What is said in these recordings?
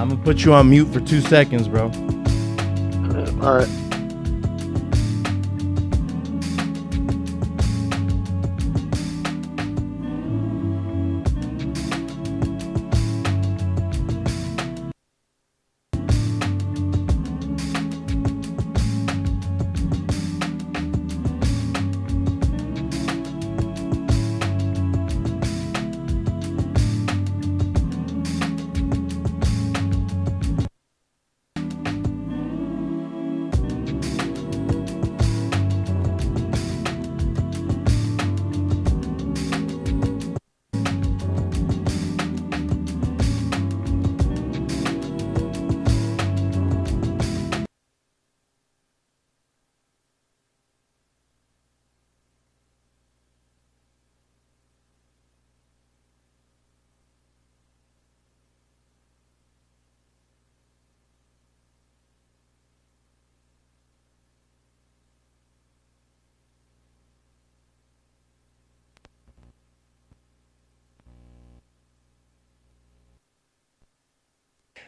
I'm gonna put you on mute for 2 seconds, bro. All right.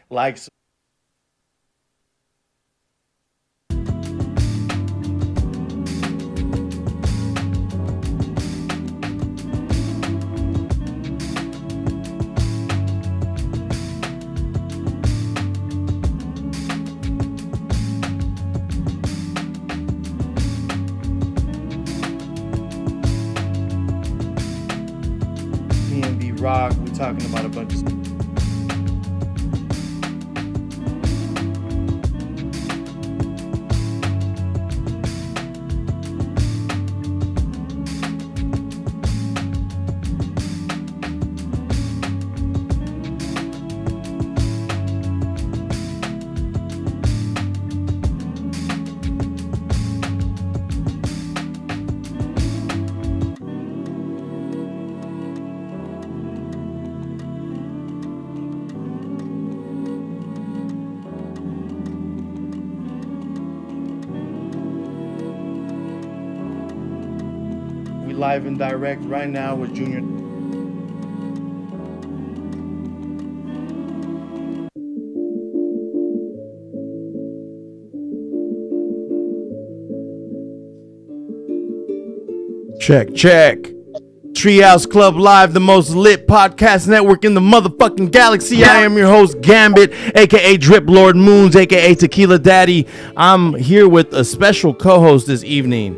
Like. PNB Rock. We're talking about a bunch of. Live and direct right now with Junior. Check. Treehouse Club Live, the most lit podcast network in the motherfucking galaxy. I am your host, Gambit, aka Drip Lord Moons, aka Tequila Daddy. I'm here with a special co-host this evening.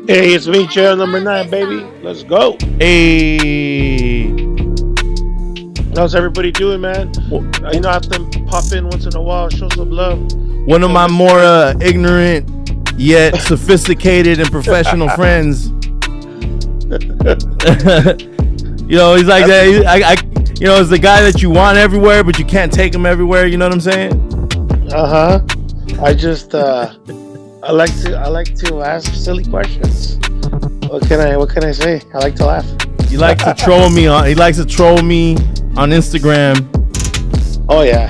Hey, it's me, chair number 9, baby. Let's go. Hey. How's everybody doing, man? I have to pop in once in a while, show some love. One of my more ignorant yet sophisticated and professional friends. You know, he's like that. I it's the guy that you want everywhere, but you can't take him everywhere. You know what I'm saying? I just I like to ask silly questions. What can I say? I like to laugh. He likes to troll me on on Instagram. Oh yeah.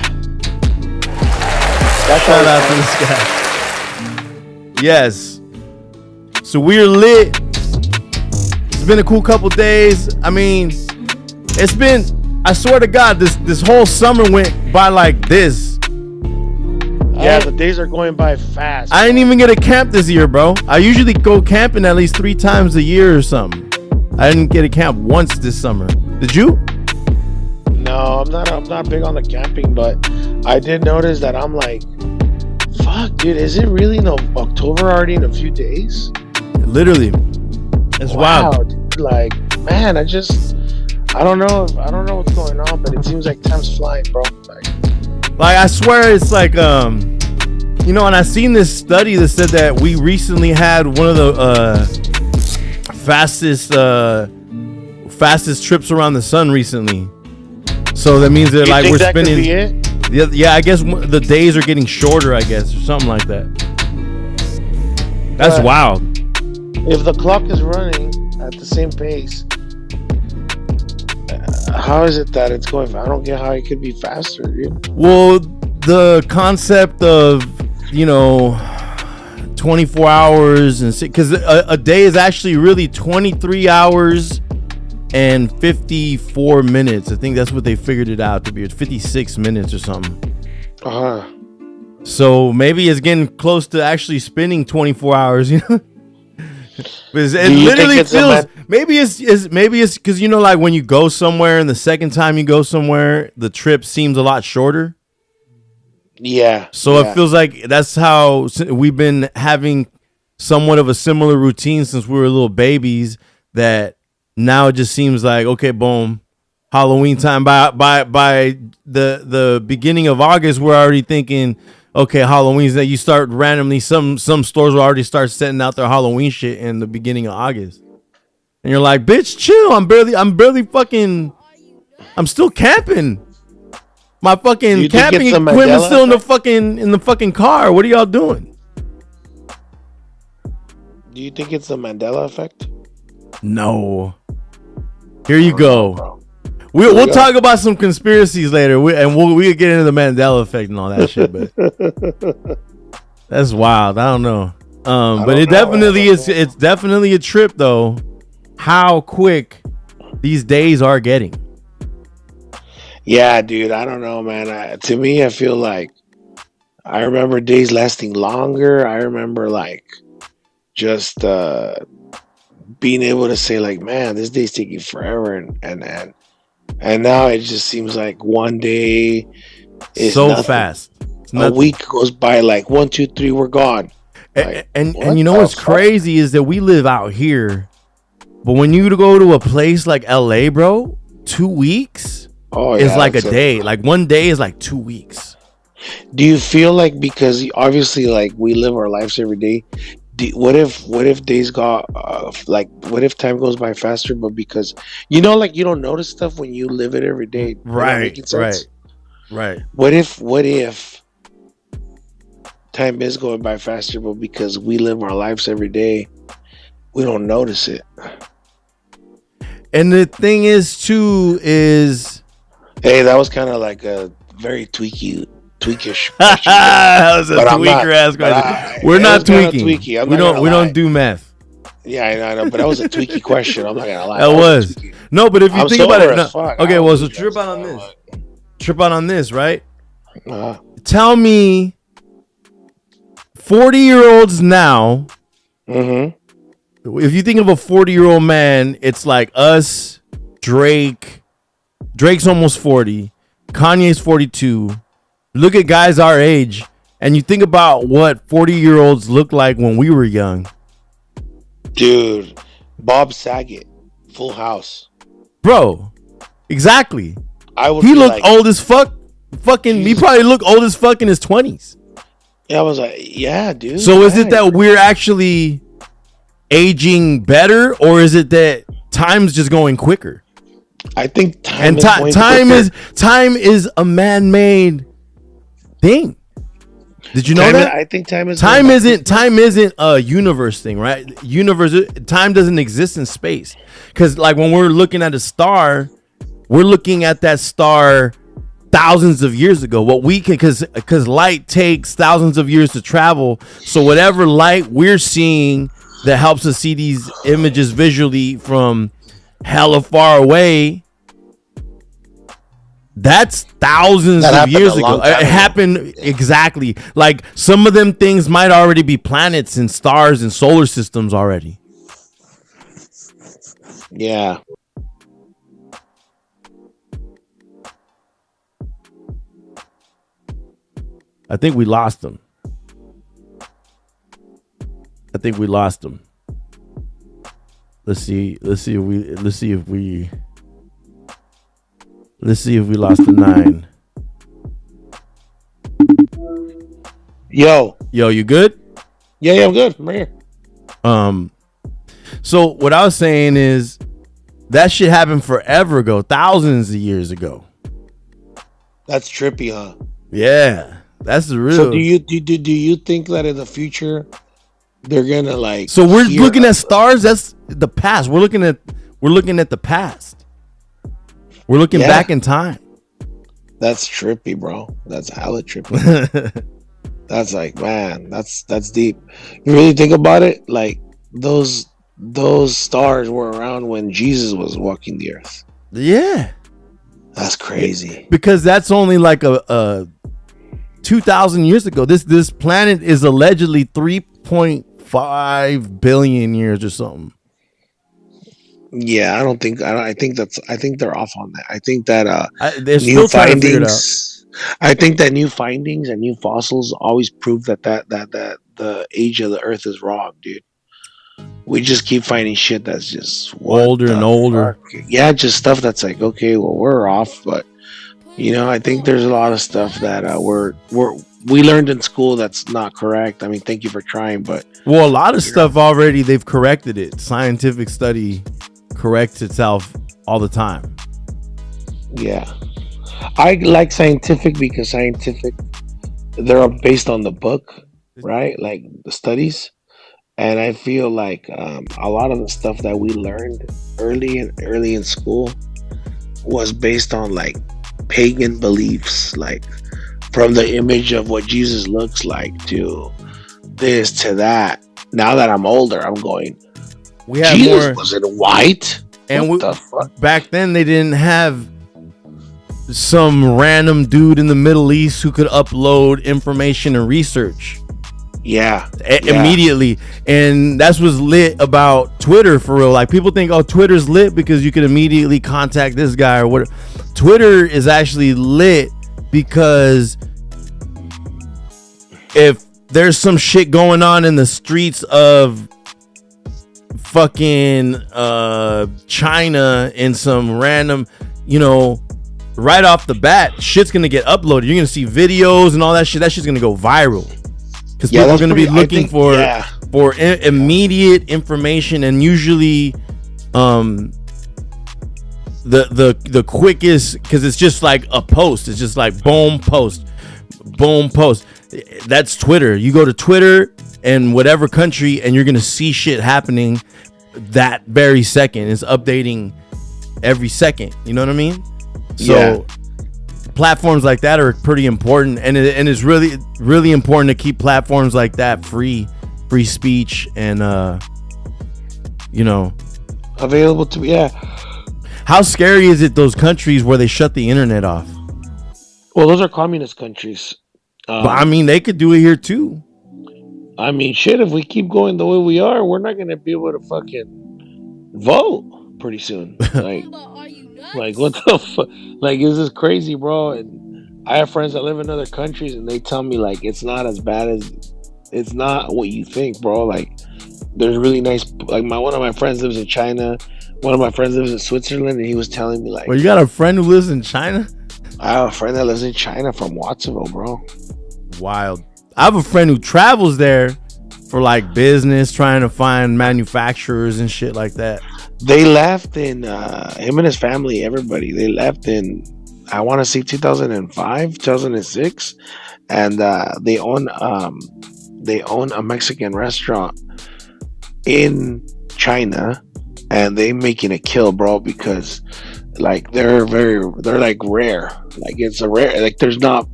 Shout out to this guy. Yes. So we're lit. It's been a cool couple days. I mean, I swear to God, this whole summer went by like this. Yeah, the days are going by fast. I didn't even get a camp this year, bro. I usually go camping at least 3 times a year or something. I didn't get a camp once this summer. Did you? No, I'm not big on the camping, but I did notice that I'm like, fuck, dude, is it really October already in a few days? Literally. It's wild. Dude, like, man, I don't know what's going on, but it seems like time's flying, bro. Like I swear it's like and I seen this study that said that we recently had one of the fastest trips around the sun recently. So that means that like we're spending yeah, I guess the days are getting shorter, I guess, or something like that. That's wild. If the clock is running at the same pace, how is it that it's going? I don't get how it could be faster, dude. Well, the concept of 24 hours and because a day is actually really 23 hours and 54 minutes. I think that's what they figured it out to be. It's 56 minutes or something. So maybe it's getting close to actually spending 24 hours, you know? Because it literally feels maybe it's because, you know, like when you go somewhere and the second time you go somewhere, the trip seems a lot shorter. Yeah. So it feels like that's how we've been having somewhat of a similar routine since we were little babies, that now it just seems like, okay, boom, Halloween time. By the beginning of August, we're already thinking, okay, Halloween's that you start randomly. Some stores will already start setting out their Halloween shit in the beginning of August, and you're like, bitch, chill. I'm barely fucking. I'm still camping. My fucking camping equipment's still in the fucking car. What are y'all doing? Do you think it's the Mandela effect? No. Here you go. Bro. We'll talk about some conspiracies later, we'll get into the Mandela effect and all that shit. But that's wild. I don't know. But it definitely is. It's definitely a trip, though. How quick these days are getting. Yeah, dude. I don't know, man. To me, I feel like I remember days lasting longer. I remember like just being able to say like, man, this day's taking forever, and now it just seems like one day is so nothing. fast. A week goes by like 1, 2, 3, we're gone. Like, and you know what's crazy is that we live out here, but when you go to a place like LA, bro, 2 weeks is like a day. Like one day is like 2 weeks. Do you feel like, because obviously like we live our lives every day, what if days go like, what if time goes by faster, but because you know, like you don't notice stuff when you live it every day, right? What if time is going by faster, but because we live our lives every day, we don't notice it? And the thing is too is, hey, that was kind of like a very tweakish question. That was a tweaker ass question. We're not tweaking. We don't do meth. Yeah, I know, but that was a tweaky question. I'm not gonna lie. That was. No, but if you think about it, okay, well, so trip out on this, right? Tell me, 40-year-olds now. If you think of a 40-year-old man, it's like us, Drake. Drake's almost 40. Kanye's 42. Look at guys our age, and you think about what 40-year-olds looked like when we were young. Dude, Bob Saget, Full House. Bro, exactly. He looked old as fuck. He probably looked old as fuck in his 20s. Yeah, I was like, yeah, dude. So is it that we're actually aging better, or is it that time's just going quicker? I think time is a man-made thing. Did you know that? I think time isn't a universe thing, right? Time doesn't exist in space, because like when we're looking at a star, we're looking at that star thousands of years ago. What we can, because light takes thousands of years to travel, so whatever light we're seeing that helps us see these images visually from hella far away, that's thousands of years ago. It happened exactly. Like some of them things might already be planets and stars and solar systems already. Yeah. I think we lost them. Let's see if we lost the 9. Yo, you good? Yeah, I'm good. I'm right here. So what I was saying is that shit happened forever ago, thousands of years ago. That's trippy, huh? Yeah, that's the real. So do you think that in the future they're gonna like? So we're looking at stars. That's the past. We're looking at the past. We're looking back in time. That's trippy, bro. That's hella trippy. That's like, man, that's deep. You really think about it, like those those stars were around when Jesus was walking the earth. Yeah, That's crazy. because that's only like a 2,000 years ago. This planet is allegedly 3.5 billion years or something. Yeah, I think they're off on that. I think that They're new still trying to figure it out. findings I think that new findings and new fossils always prove that the age of the earth is wrong, dude. We just keep finding shit that's just what Older and the older. fuck? Yeah, just stuff that's like, okay, well, we're off, but I think there's a lot of stuff that we learned in school that's not correct. I mean, thank you for trying, but Well, a lot of stuff already they've corrected it. Scientific study corrects itself all the time. yeah, I like scientific because scientific they're based on the book, right? Like the studies, and I feel like a lot of the stuff that we learned early in school was based on like pagan beliefs, like from the image of what Jesus looks like to this to that. Now that I'm older, I'm going, We had Jesus more, was in white. and What the fuck? back then they didn't have some random dude in the Middle East who could upload information and research Yeah, immediately. And that's what's lit about Twitter for real. Like, people think, oh, Twitter's lit because you can immediately contact this guy or what. Twitter is actually lit because if there's some shit going on in the streets of fucking China in some random, right off the bat, shit's gonna get uploaded. You're gonna see videos and all that shit. That shit's gonna go viral because people are gonna be looking for immediate information, and usually, the quickest, because it's just like a post. It's just like boom post. That's Twitter. You go to Twitter in whatever country, and you're gonna see shit happening that very second. It's updating every second. You know what I mean? So platforms like that are pretty important, and it's really, really important to keep platforms like that free speech, and available to me. Yeah. How scary is it, those countries where they shut the internet off? Well, those are communist countries. But I mean, they could do it here too. I mean, shit, if we keep going the way we are, we're not going to be able to fucking vote pretty soon. Like what the fuck? Like, this is crazy, bro. And I have friends that live in other countries, and they tell me, like, it's not as bad as, it's not what you think, bro. Like, there's really nice, like, one of my friends lives in China. One of my friends lives in Switzerland, and he was telling me, like, Well, you got a friend who lives in China? I have a friend that lives in China from Watsonville, bro. Wild. I have a friend who travels there for like business, trying to find manufacturers and shit like that. They left in him and his family, everybody. They left in, I want to say 2005, 2006, and they own a Mexican restaurant in China, and they making a kill, bro, because like they're like rare. Like, it's a rare, like, there's not,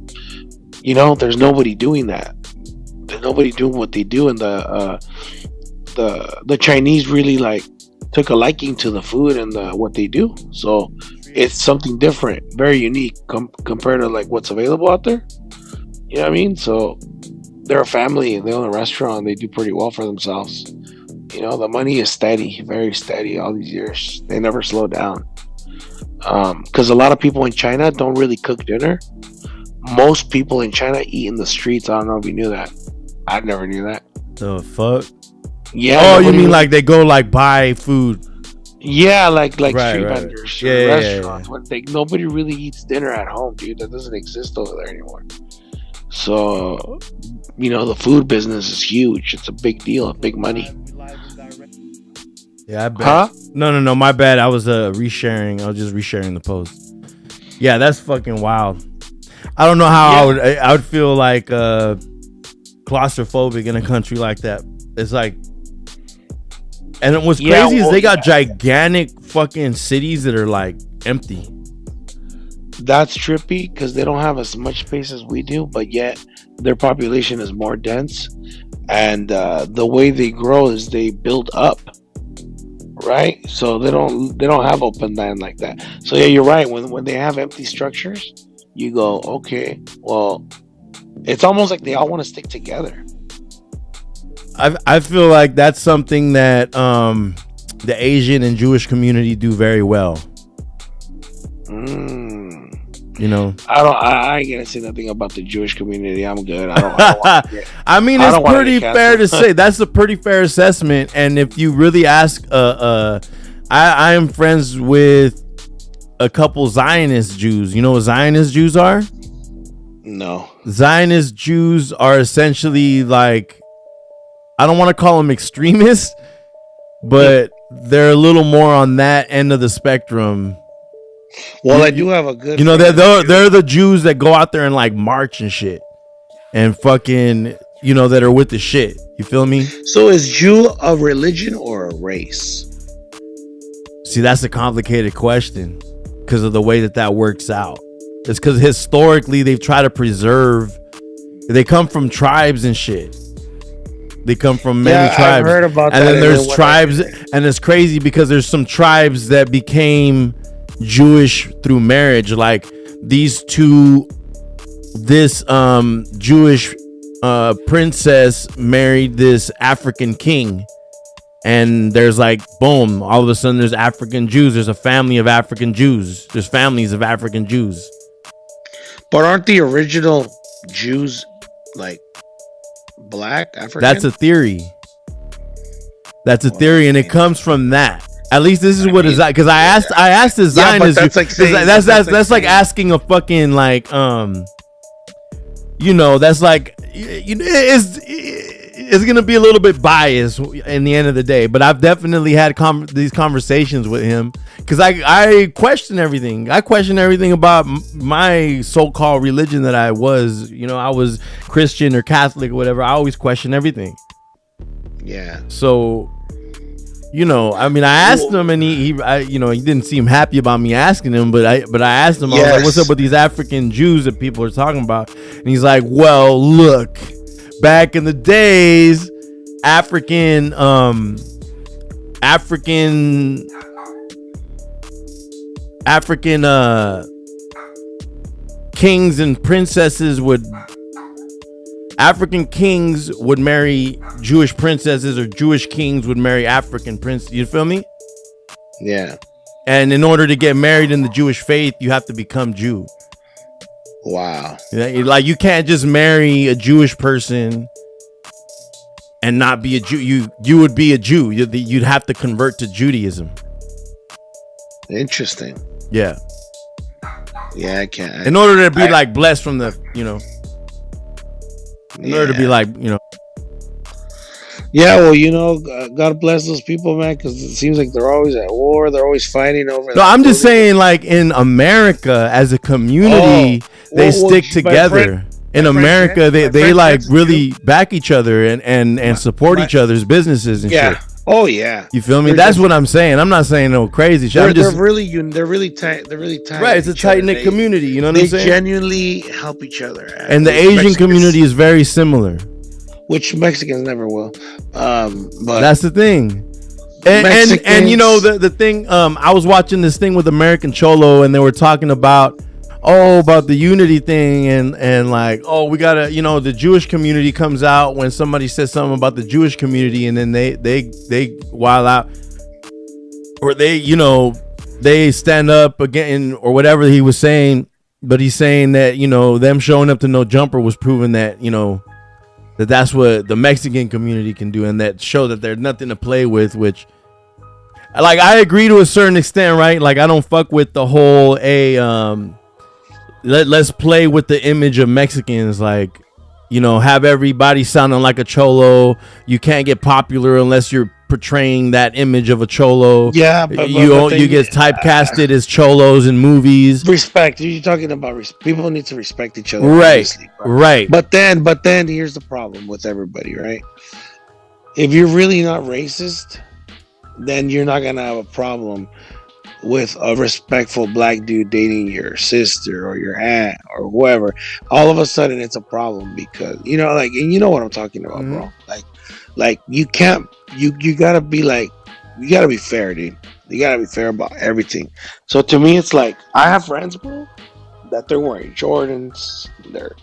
there's nobody doing that. There's nobody doing what they do, and the Chinese really like took a liking to the food and what they do. So it's something different, very unique compared to like what's available out there. You know what I mean? So they're a family, and they own a restaurant. They do pretty well for themselves. The money is steady, very steady all these years. They never slow down. Because a lot of people in China don't really cook dinner. Most people in China eat in the streets. I don't know if you knew that. I never knew that. The fuck? Yeah. Oh, you mean like they go like buy food? Yeah, like Right, street right. vendors, Yeah, or yeah, restaurants. Nobody really eats dinner at home, dude. That doesn't exist over there anymore. So, the food business is huge. It's a big deal, big money. Yeah, I bet. Huh? No, my bad. I was resharing. I was just resharing the post. Yeah, that's fucking wild. I don't know how I would feel like claustrophobic in a country like that. It's like, and what's crazy is they got gigantic fucking cities that are like empty. That's trippy because they don't have as much space as we do, but yet their population is more dense, and the way they grow is they build up. right? So they don't have open land like that. So yeah, you're right. When they have empty structures, you go, okay, well, it's almost like they all want to stick together. I feel like that's something that the Asian and Jewish community do very well. Mm. You know, I ain't gonna say nothing about the Jewish community. I'm good. I don't want to get. I mean, I it's don't want to pretty get fair to canceled. say that's a pretty fair assessment. And if you really ask, I am friends with a couple Zionist Jews. You know what Zionist Jews are? No. Zionist Jews are essentially like, I don't want to call them extremists, but they're a little more on that end of the spectrum. Well, I do have a good. You know, friend that's Jewish. they're the Jews that go out there and like march and shit, and fucking, you know, that are with the shit. You feel me? So is Jew a religion or a race? See, that's a complicated question because of the way that works out. It's because historically they've tried to preserve. They come from tribes and shit. They come from many tribes. I've heard about and that. then there's tribes, and it's crazy because there's some tribes that became Jewish through marriage. Like these two, this Jewish princess married this African king, and there's like, boom, all of a sudden there's African Jews. There's a family of African Jews. There's families of African Jews. But aren't the original Jews like black African? That's a theory. That's a theory, and it comes from that. At least this is what is that, because I asked the Zionist. That's like saying, that's like asking a fucking like you know, that's like, you know, it's gonna be a little bit biased in the end of the day. But I've definitely had these conversations with him because I question everything. I question everything about my so-called religion that I was. You know, I was Christian or Catholic or whatever. I always question everything. Yeah. So, you know, I mean, I asked him, and he you know, he didn't seem happy about me asking him, but I asked him, I was like, what's up with these African Jews that people are talking about? And he's like, well, look, back in the days, African kings and princesses African kings would marry Jewish princesses, or Jewish kings would marry African princes. You feel me? Yeah. And in order to get married in the Jewish faith, you have to become Jew. Wow. Like, you can't just marry a Jewish person and not be a Jew. You would be a Jew. You'd have to convert to Judaism. Interesting. Yeah. Yeah, I can't. In order to be like blessed from the, you know. In order to be like, you know. Yeah, well, you know, God bless those people, man, because it seems like they're always at war. They're always fighting over. No, I'm just saying, like, in America, as a community, they stick together. In America, they like really back each other and support each other's businesses and shit. Oh yeah. You feel me? That's what I'm saying. I'm not saying no crazy shit. They're really tight. They're really tight. Right, it's a tight knit community. You know what I'm saying? They genuinely help each other. And the Asian community is very similar, which Mexicans never will. But that's the thing. And you know the thing. I was watching this thing with American Cholo, and they were talking about the unity thing, and like, we gotta, you know, the Jewish community comes out when somebody says something about the Jewish community, and then they wild out, or they, you know, they stand up again or whatever he was saying. But he's saying that, you know, them showing up to No Jumper was proving that, you know, that's what the Mexican community can do, and that show that there's nothing to play with, which, like, I agree to a certain extent, right? Like, I don't fuck with the whole let's play with the image of Mexicans, like, you know, have everybody sounding like a cholo. You can't get popular unless you're portraying that image of a cholo. Yeah, but you get typecasted as cholos in movies. Respect. You're talking about people need to respect each other. Right. Right. But then here's the problem with everybody, right? If you're really not racist, then you're not gonna have a problem with a respectful black dude dating your sister or your aunt or whoever. All of a sudden it's a problem because, you know, like, and you know what I'm talking about, bro. Like you can't, you gotta be like, you gotta be fair, dude. You gotta be fair about everything. So to me, it's like I have friends, bro, that they're wearing Jordans, they're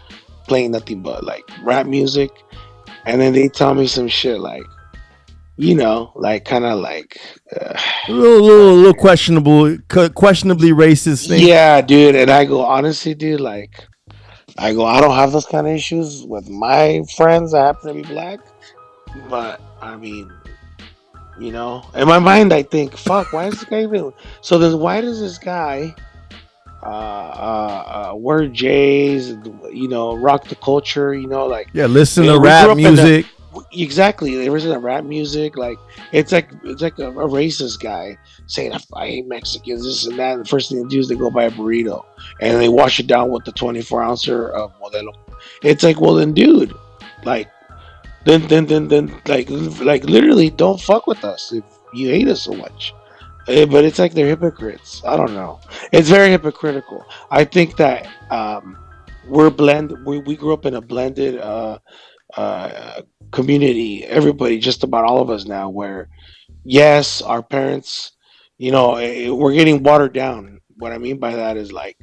playing nothing but like rap music, and then they tell me some shit like, like kind of like, uh, A little questionable, questionably racist thing. yeah, dude. And I go, honestly, dude, like, I don't have those kind of issues with my friends that happen to be black, but I mean, in my mind, I think, fuck, why is this guy even? So then, why does this guy wear J's, and, rock the culture, like Yeah, listen to we rap grew up in a music. exactly. There isn't a rap music, like it's like a racist guy saying I hate Mexicans, this and that. And the first thing they do is they go buy a burrito and they wash it down with the 24 ouncer of Modelo. It's like, well, then, dude, like then like literally don't fuck with us if you hate us so much. But it's like they're hypocrites. I don't know. It's very hypocritical. I think that we're blend. We grew up in a blended uh, community. Everybody, just about all of us now. Where yes, our parents, we're getting watered down. What I mean by that is like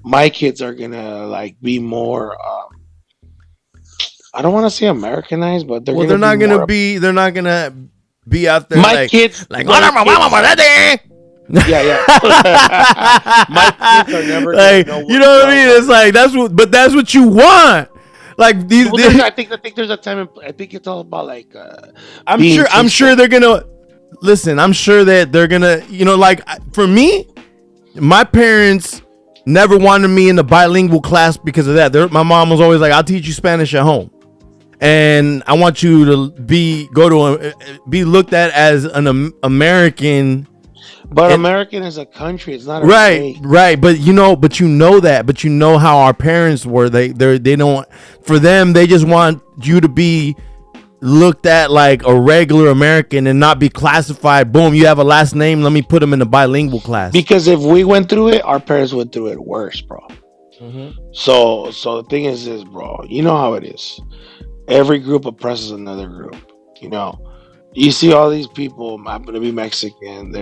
my kids are gonna like be more. I don't want to say Americanized, but they're Well, gonna be more. they're not gonna be out there My kids, like my kids, yeah, yeah. My kids are never gonna like, know you what know what I mean? love It's like that's what you want. Like these, well, I think there's a time. I think it's all about like being I'm sure tasteful. they're gonna listen. I'm sure that they're gonna, like for me, my parents never wanted me in the bilingual class because of that. My mom was always like, "I'll teach you Spanish at home, and I want you to be looked at as an American." But And American is a country. It's not a right, state. right, but you know how our parents were. They don't. For them, they just want you to be looked at like a regular American and not be classified. Boom, you have a last name. Let me put them in the bilingual class. Because if we went through it, our parents went through it worse, bro. So the thing is this, bro. You know how it is. Every group oppresses another group. You know, you see all these people happen to be Mexican.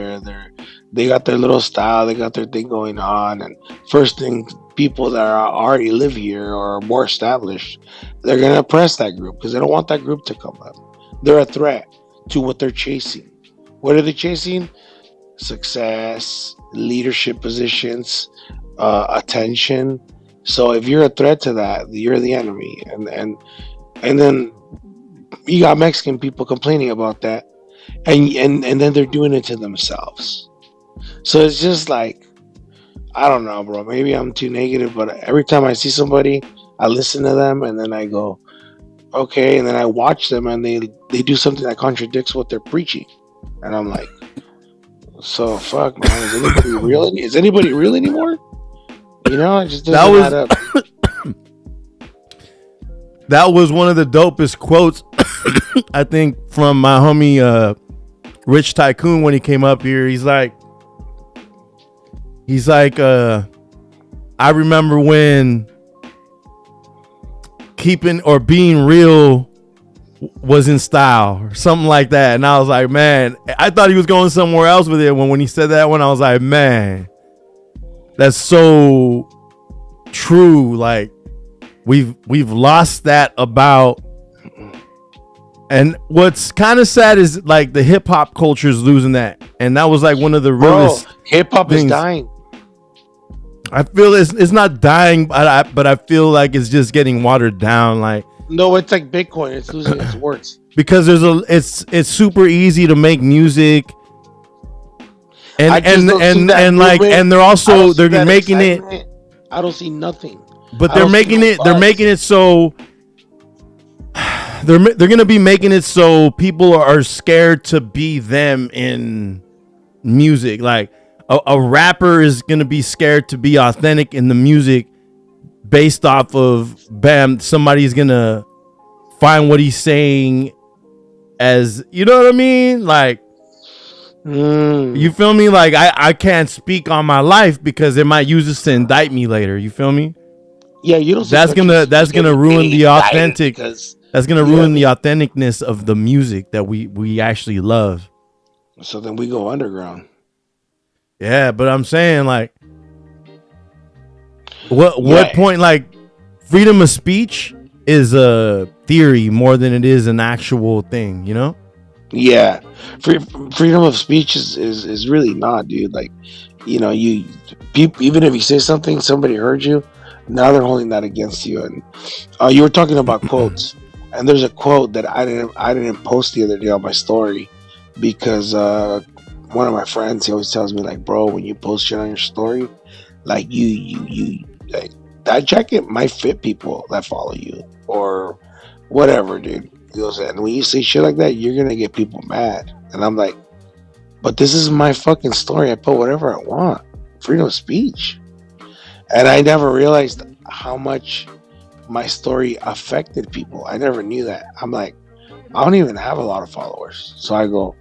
They got their little style. They got their thing going on. And first thing, people that already live here or are more established, they're gonna oppress that group because they don't want that group to come up. They're a threat to what they're chasing. What are they chasing? Success, leadership positions, attention. So if you're a threat to that, you're the enemy. And then you got Mexican people complaining about that, and then they're doing it to themselves. So it's just like I don't know, bro. Maybe I'm too negative, but every time I see somebody, I listen to them, and then I go, okay, and then I watch them, and they do something that contradicts what they're preaching, and I'm like, so fuck, man. Is anybody real? Is anybody real anymore? It just That doesn't add was up. that was one of the dopest quotes I think from my homie Rich Tycoon when he came up here. He's like, I remember when keeping or being real was in style or something like that. And I was like, man, I thought he was going somewhere else with it. When he said that one, I was like, man, that's so true. Like we've lost that about. And what's kind of sad is like the hip hop culture is losing that. And that was like one of the Bro, realest hip hop is things. dying. I feel it's not dying, but I feel like it's just getting watered down. Like No, it's like Bitcoin. It's losing its worth. because it's super easy to make music I just don't see that and like movement. and they're I also don't see they're that making it, excitement. I don't see nothing. but I they're don't see making no it they're buzz. making it so they're gonna be making it so people are scared to be them in music. Like a rapper is gonna be scared to be authentic in the music based off of bam, somebody's gonna find what he's saying as, you know what I mean? Like, you feel me? Like I can't speak on my life because they might use this to indict me later. You feel me? Yeah, you don't. That's gonna ruin the authentic. Because That's gonna you know what I ruin the mean? authenticness of the music that we actually love. So then we go underground. Yeah, but I'm saying like, what Yeah, point? Like, freedom of speech is a theory more than it is an actual thing. You know? yeah. Free, freedom of speech is really not, dude. Like, you people, even if you say something, somebody heard you. Now they're holding that against you. And you were talking about quotes, and there's a quote that I didn't post the other day on my story because one of my friends, he always tells me like, bro, when you post shit on your story, like you like that jacket might fit people that follow you or whatever, dude. He goes, and when you say shit like that, you're gonna get people mad. And I'm like, but this is my fucking story. I put whatever I want. Freedom of speech. And I never realized how much my story affected people. I never knew that. I'm like, I don't even have a lot of followers. So I go,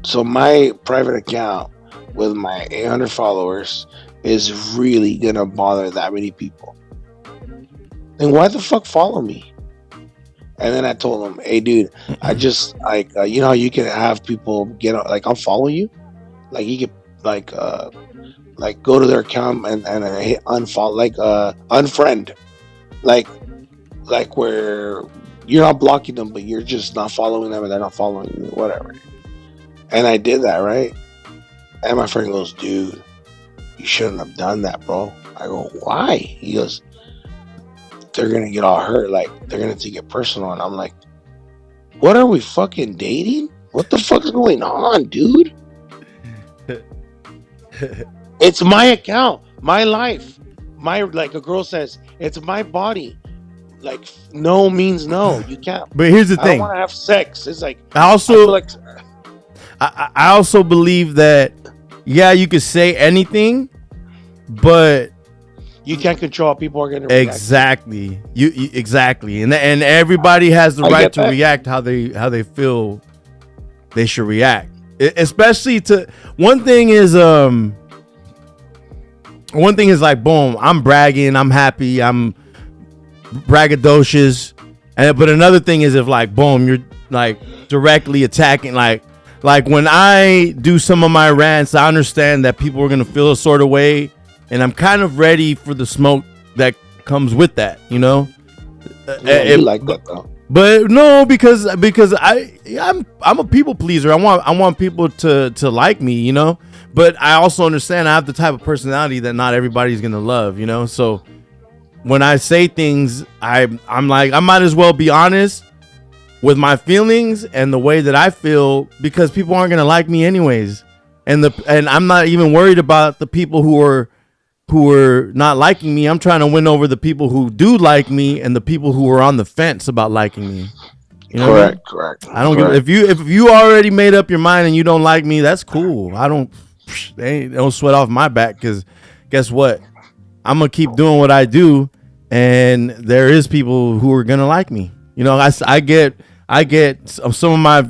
so my private account with my 800 followers is really gonna bother that many people. Then why the fuck follow me? And then I told him, hey, dude, I just like, how you can have people get like, I'll follow you. Like you could like, go to their account and hit unfollow, like, unfriend, like, where you're not blocking them, but you're just not following them and they're not following you, whatever. And I did that, right? And my friend goes, dude, you shouldn't have done that, bro. I go, why? He goes, they're gonna get all hurt, like they're gonna take it personal. And I'm like, what are we fucking dating? What the fuck is going on, dude? It's my account, my life, my, like a girl says, it's my body. Like no means no. You can't. But here's the I don't thing. want to have sex. It's like I I feel also like I also believe that, yeah, you could say anything, but you can't control how people are going to react. exactly, you exactly, and everybody has the I right get to that. react how they feel they should react. Especially to one thing is like, boom, I'm bragging, I'm happy, I'm braggadocious, but another thing is if like, boom, you're like directly attacking, like when I do some of my rants, I understand that people are gonna feel a sort of way, and I'm kind of ready for the smoke that comes with that, you know. Yeah, you like that though. But no, because I'm a people pleaser. I want people to like me, you know. But I also understand I have the type of personality that not everybody's gonna love, you know. So when I say things, I'm like, I might as well be honest with my feelings and the way that I feel, because people aren't gonna like me anyways. And I'm not even worried about the people who are not liking me. I'm trying to win over the people who do like me and the people who are on the fence about liking me. You know what I mean? Correct. I don't give, if you already made up your mind and you don't like me, that's cool. They don't sweat off my back, because guess what? I'm gonna keep doing what I do, and there is people who are gonna like me. You know, I get some of my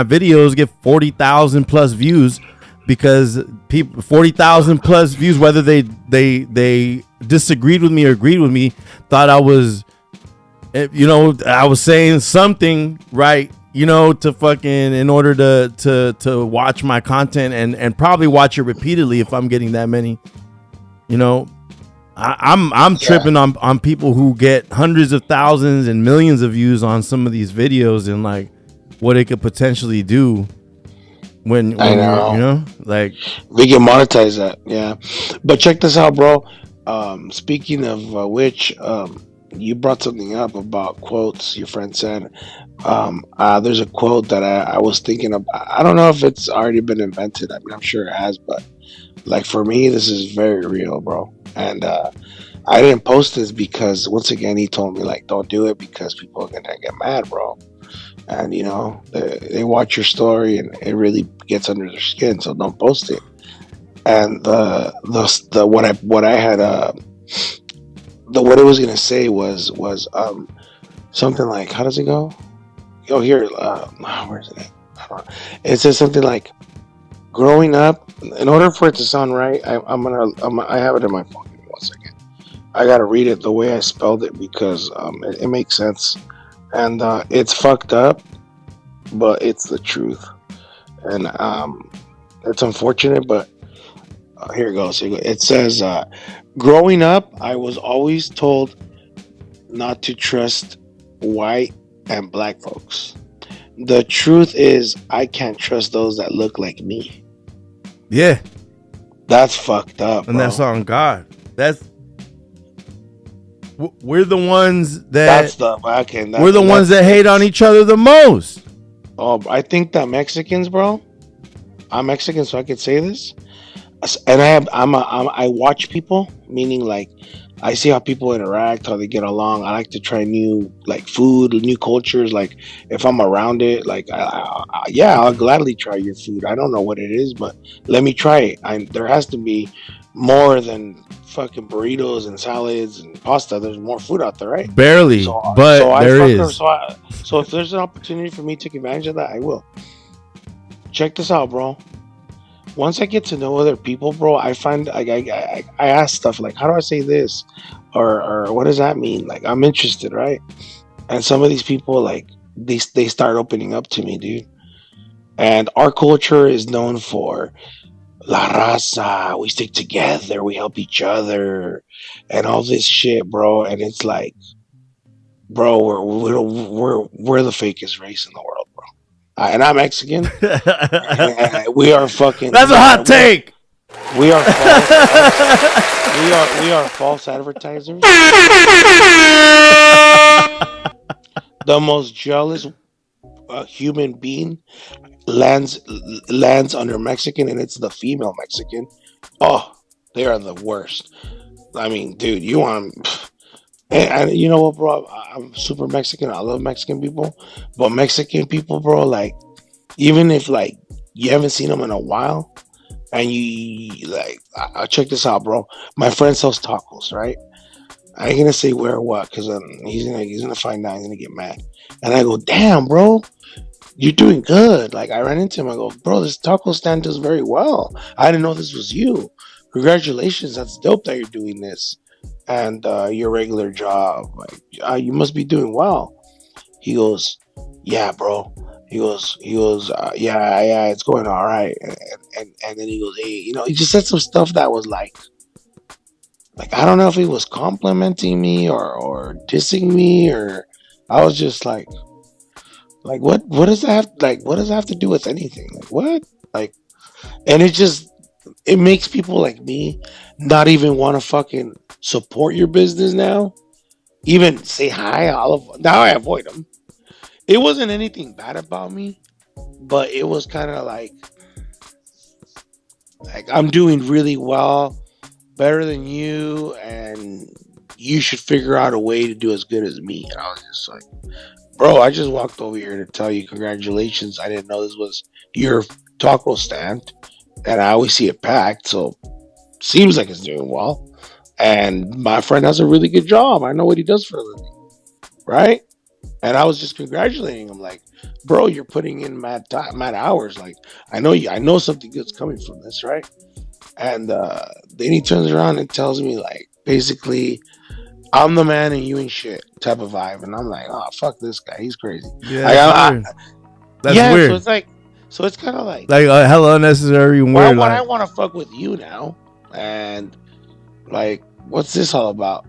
videos get 40,000 plus views, because people 40,000 plus views, whether they disagreed with me or agreed with me, thought I was, I was saying something right, to fucking, in order to watch my content and probably watch it repeatedly if I'm getting that many. I'm tripping on people who get hundreds of thousands and millions of views on some of these videos, and like what it could potentially do when I you're, know. like, We can monetize that, yeah. But check this out, bro. Speaking of which, you brought something up about quotes. Your friend said, there's a quote that I was thinking of. I don't know if it's already been invented. I mean, I'm sure it has, but like for me, this is very real, bro. And I didn't post this because, once again, he told me like, don't do it because people are gonna get mad, bro. And they watch your story and it really gets under their skin, so don't post it. And the what I had the what it was gonna say was something like, how does it go? Oh, here, where is it? I don't know. It says something like, growing up. In order for it to sound right, I have it in my phone. Give me 1 second. I gotta read it the way I spelled it because it makes sense, and it's fucked up, but it's the truth. and it's unfortunate, but here it goes. It says, "Growing up, I was always told not to trust white and black folks. The truth is, I can't trust those that look like me." Yeah, That's fucked up, and that's bro. on God. We're the ones That's that the okay. we're the ones that hate on each other the most. Oh, I think that Mexicans, bro. I'm Mexican, so I could say this. And I watch people, meaning like I see how people interact, how they get along. I like to try new like food, new cultures. Like if I'm around it, like yeah, I'll gladly try your food. I don't know what it is, but let me try it. There has to be more than fucking burritos and salads and pasta. There's more food out there, right? Barely, So but I there fucking is. so if there's an opportunity for me to take advantage of that, I will. Check this out, bro. Once I get to know other people, bro, I find like I ask stuff like, how do I say this, or what does that mean? Like I'm interested, right? And some of these people like they start opening up to me, dude. And our culture is known for la raza. We stick together, we help each other, and all this shit, bro. And it's like, bro, we're the fakest race in the world, bro. And I'm Mexican. And we are fucking. That's a hot take. We are false. We are false advertisers. The most jealous human being lands lands under Mexican, and it's the female Mexican. Oh, they are the worst. I mean, dude, you want. And you know what, bro? I'm super Mexican. I love Mexican people, but Mexican people, bro, like even if like you haven't seen them in a while, and you like, I check this out, bro. My friend sells tacos, right? I ain't gonna say where or what, because he's gonna find out. He's gonna get mad. And I go, damn, bro, you're doing good. Like I ran into him. I go, bro, this taco stand does very well. I didn't know this was you. Congratulations, that's dope that you're doing this, and your regular job. Like you must be doing well. He goes, yeah, bro. Yeah, it's going all right. And then he goes, hey, he just said some stuff that was like I don't know if he was complimenting me or dissing me, or I was just like what does that what does that have to do with anything? Like what? Like, and it makes people like me not even want to fucking support your business now. Even say hi, now I avoid them. It wasn't anything bad about me, but it was kind of like I'm doing really well, better than you, and you should figure out a way to do as good as me. And I was just like, bro, I just walked over here to tell you congratulations. I didn't know this was your taco stand, and I always see it packed, so seems like it's doing well. And my friend has a really good job. I know what he does for a living, right? And I was just congratulating him, like, bro, you're putting in mad hours. Like, I know something good's coming from this, right? And then he turns around and tells me, like, basically, I'm the man and you ain't shit type of vibe. And I'm like, oh, fuck this guy. He's crazy. Yeah, I, that's I, weird. That's yeah, so weird. it's like, so it's kind of like, Hella unnecessary and why weird. would I Like want to fuck with you now? And, like, what's this all about?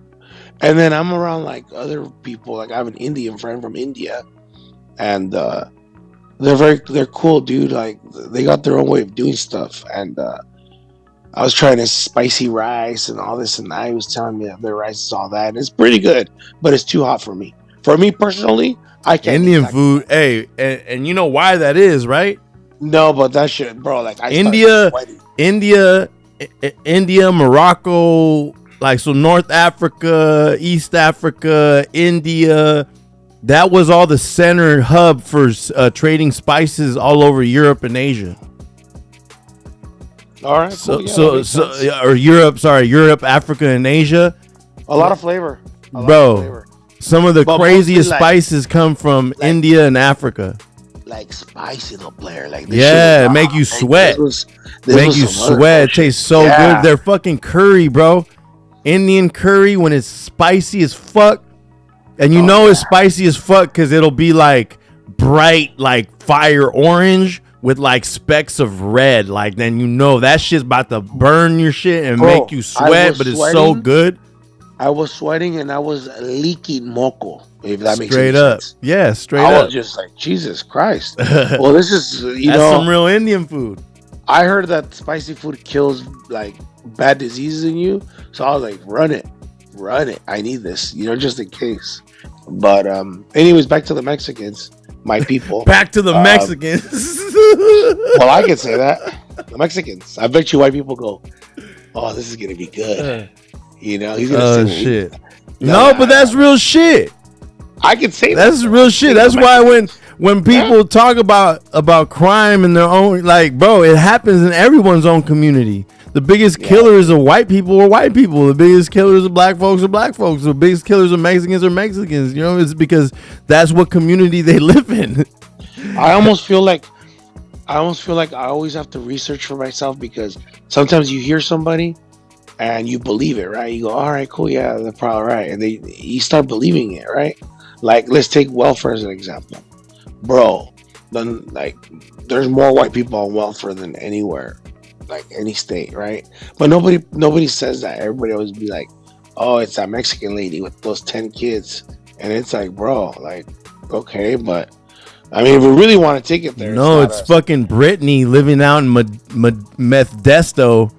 And then I'm around, like, other people. Like, I have an Indian friend from India. And they're cool, dude. Like, they got their own way of doing stuff. And I was trying this spicy rice and all this, and I was telling me that their rice is all that. And it's pretty good, but it's too hot for me. For me personally, I can't eat Indian that. food, hey, and you know why that is, right? No, but that shit, bro. Like I India, started sweating. India, Morocco, like so North Africa, East Africa, India. That was all the center hub for trading spices all over Europe and Asia. All right, cool. Or Europe, Africa, and Asia. A lot of flavor, Bro. Some of the But craziest mostly, spices come from India and Africa. like spicy little player. Like Yeah, make you sweat. Make you sweat. It tastes so good. They're fucking curry, bro. Indian curry when it's spicy as fuck. And you know it's spicy as fuck because it'll be like bright, like fire orange with like specks of red, like then you know that shit's about to burn your shit and Bro, make you sweat, but it's so good. I was sweating and I was leaking moco, if that makes any Straight up. sense. Yeah, straight I up. was just like, Jesus Christ. That's Well, this is, some real Indian food. I heard that spicy food kills like bad diseases in you. So I was like, run it. I need this, just in case. But anyways, back to the Mexicans, my people. Back to the Mexicans. Well, I can say that. The Mexicans. I bet you white people go, oh, this is gonna be good. He's gonna say shit. No, but that's real shit. I can say that's real shit. That's why when people talk about crime in their own, like, bro, it happens in everyone's own community. The biggest killers of white people are white people. The biggest killers of black folks are black folks. The biggest killers of Mexicans are Mexicans. It's because that's what community they live in. I almost feel like I always have to research for myself, because sometimes you hear somebody and you believe it, right? You go, all right, cool, yeah, they're probably right, and you start believing it, right? Like, let's take welfare as an example, bro. Then, like, there's more white people on welfare than anywhere, like any state, right? But nobody says that. Everybody always be like, oh, it's that Mexican lady with those 10 kids, and it's like, bro, like, okay, but I mean, if we really want to take it there, no, it's fucking Brittany living out in Modesto.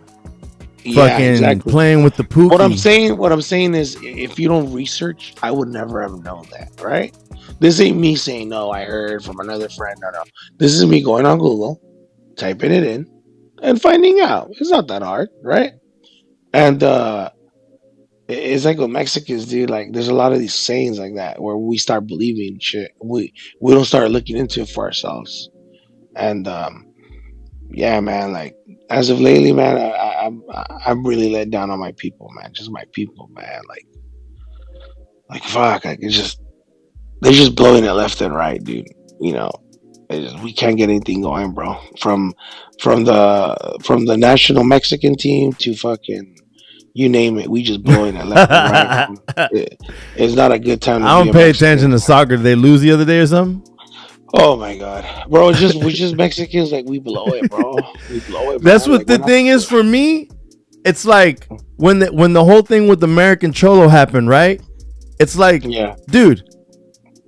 Fucking exactly. Playing with the pookie. What I'm saying is, if you don't research, I would never have known that, right? This ain't me saying, no, I heard from another friend. No. This is me going on Google, typing it in, and finding out. It's not that hard, right? And it's like with Mexicans, dude. Like, there's a lot of these sayings like that where we start believing shit. We don't start looking into it for ourselves. And yeah, man, like, as of lately, man, I'm really let down on my people, man. Just my people, man. Like fuck, like they're just blowing it left and right, dude. We can't get anything going, bro. From the national Mexican team to fucking you name it, we just blowing it left and right. It's not a good time. I don't pay attention to soccer. Did they lose the other day or something? Oh my god, bro! We just Mexicans, like, we blow it, bro. We blow it. That's what the thing is for me. It's like when the whole thing with American Cholo happened, right? It's like, dude,